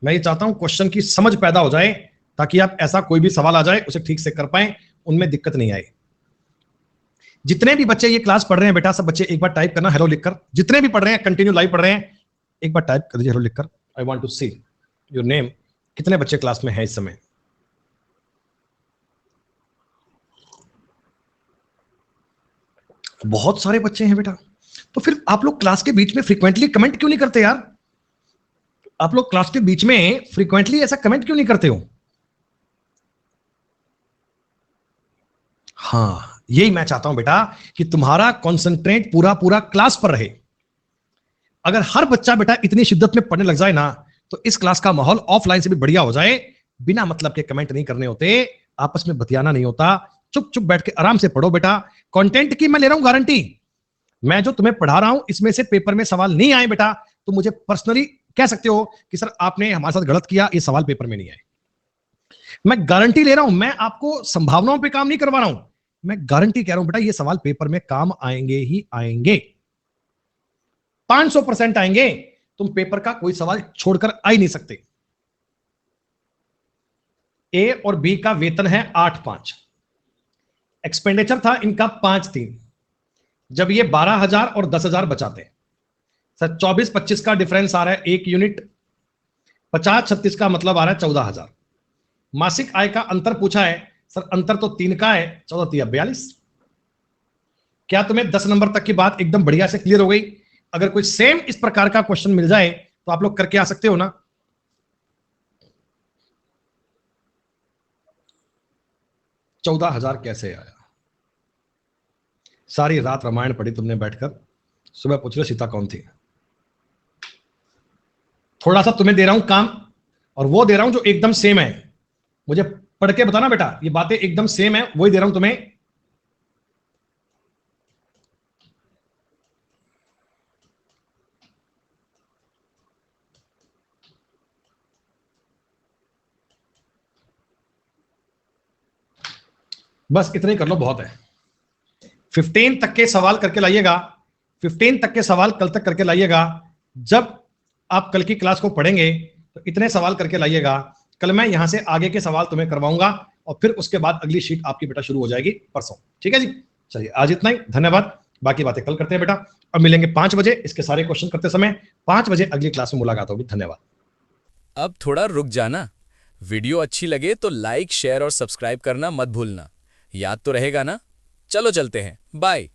मैं ये चाहता हूं क्वेश्चन की समझ पैदा हो जाए ताकि आप ऐसा कोई भी सवाल आ जाए उसे ठीक से कर पाए, उनमें दिक्कत नहीं आए। जितने भी बच्चे ये क्लास पढ़ रहे हैं बेटा, सब बच्चे एक बार टाइप करना हेलो लिखकर। जितने भी पढ़ रहे हैं, कंटिन्यू लाइव पढ़ रहे हैं, एक बार टाइप कर दीजिए हेलो लिखकर। I want to see your name. कितने बच्चे क्लास में हैं इस समय? बहुत सारे बच्चे हैं बेटा। तो फिर आप लोग क्लास के बीच में फ्रीक्वेंटली कमेंट क्यों नहीं करते यार? आप लोग क्लास के बीच में फ्रीक्वेंटली ऐसा कमेंट क्यों नहीं करते हो? हाँ यही मैं चाहता हूं बेटा कि तुम्हारा कॉन्सेंट्रेट पूरा पूरा क्लास पर रहे। अगर हर बच्चा बेटा इतनी शिद्दत में पढ़ने लग जाए ना तो इस क्लास का माहौल ऑफलाइन से भी बढ़िया हो जाए। बिना मतलब के कमेंट नहीं करने होते, आपस में बतियाना नहीं होता, चुप चुप बैठ के आराम से पढ़ो बेटा। कंटेंट की मैं ले रहा हूं गारंटी। मैं जो तुम्हें पढ़ा रहा हूं इसमें से पेपर में सवाल नहीं आए बेटा तो मुझे पर्सनली कह सकते हो कि सर आपने हमारे साथ गलत किया, ये सवाल पेपर में नहीं आए। मैं गारंटी ले रहा हूं, मैं आपको संभावनाओं पे काम नहीं करवा रहा हूं, मैं गारंटी कह रहा हूं बेटा ये सवाल पेपर में काम आएंगे ही आएंगे, 500% आएंगे। तुम पेपर का कोई सवाल छोड़कर आ ही नहीं सकते। ए और बी का वेतन है 8,500, एक्सपेंडिचर था इनका 5,300। जब ये 12,000 और 10,000 बचाते हैं सर, 24-25 का डिफरेंस आ रहा है 1 यूनिट, 50-36 का मतलब आ रहा है 14,000। मासिक आय का अंतर पूछा है सर, अंतर तो 3 का है, 14-42। क्या तुम्हें 10 नंबर तक की बात एकदम बढ़िया से क्लियर हो गई? अगर कोई सेम इस प्रकार का क्वेश्चन मिल जाए तो आप लोग करके आ सकते हो ना? $14,000 कैसे आया? सारी रात रामायण पढ़ी तुमने बैठकर, सुबह पूछ रहे सीता कौन थी। थोड़ा सा तुम्हें दे रहा हूं काम और वो दे रहा हूं जो एकदम सेम है। मुझे पढ़ के बताना बेटा ये बातें एकदम सेम है, वही दे रहा हूं तुम्हें। बस इतना ही कर लो, बहुत है। 15 तक के सवाल करके लाइएगा, 15 तक के सवाल कल तक करके लाइएगा। जब आप कल की क्लास को पढ़ेंगे तो इतने सवाल करके लाइएगा। कल मैं यहां से आगे के सवाल तुम्हें करवाऊंगा और फिर उसके बाद अगली शीट आपकी बेटा शुरू हो जाएगी परसों। ठीक है जी, चलिए आज इतना ही, धन्यवाद। बाकी बातें कल करते हैं बेटा, और मिलेंगे 5 बजे इसके सारे क्वेश्चन करते समय। 5 बजे अगली क्लास में मुलाकात होगी। धन्यवाद। अब थोड़ा रुक जाना। वीडियो अच्छी लगे तो लाइक, शेयर और सब्सक्राइब करना मत भूलना। याद तो रहेगा ना? चलो चलते हैं, बाय।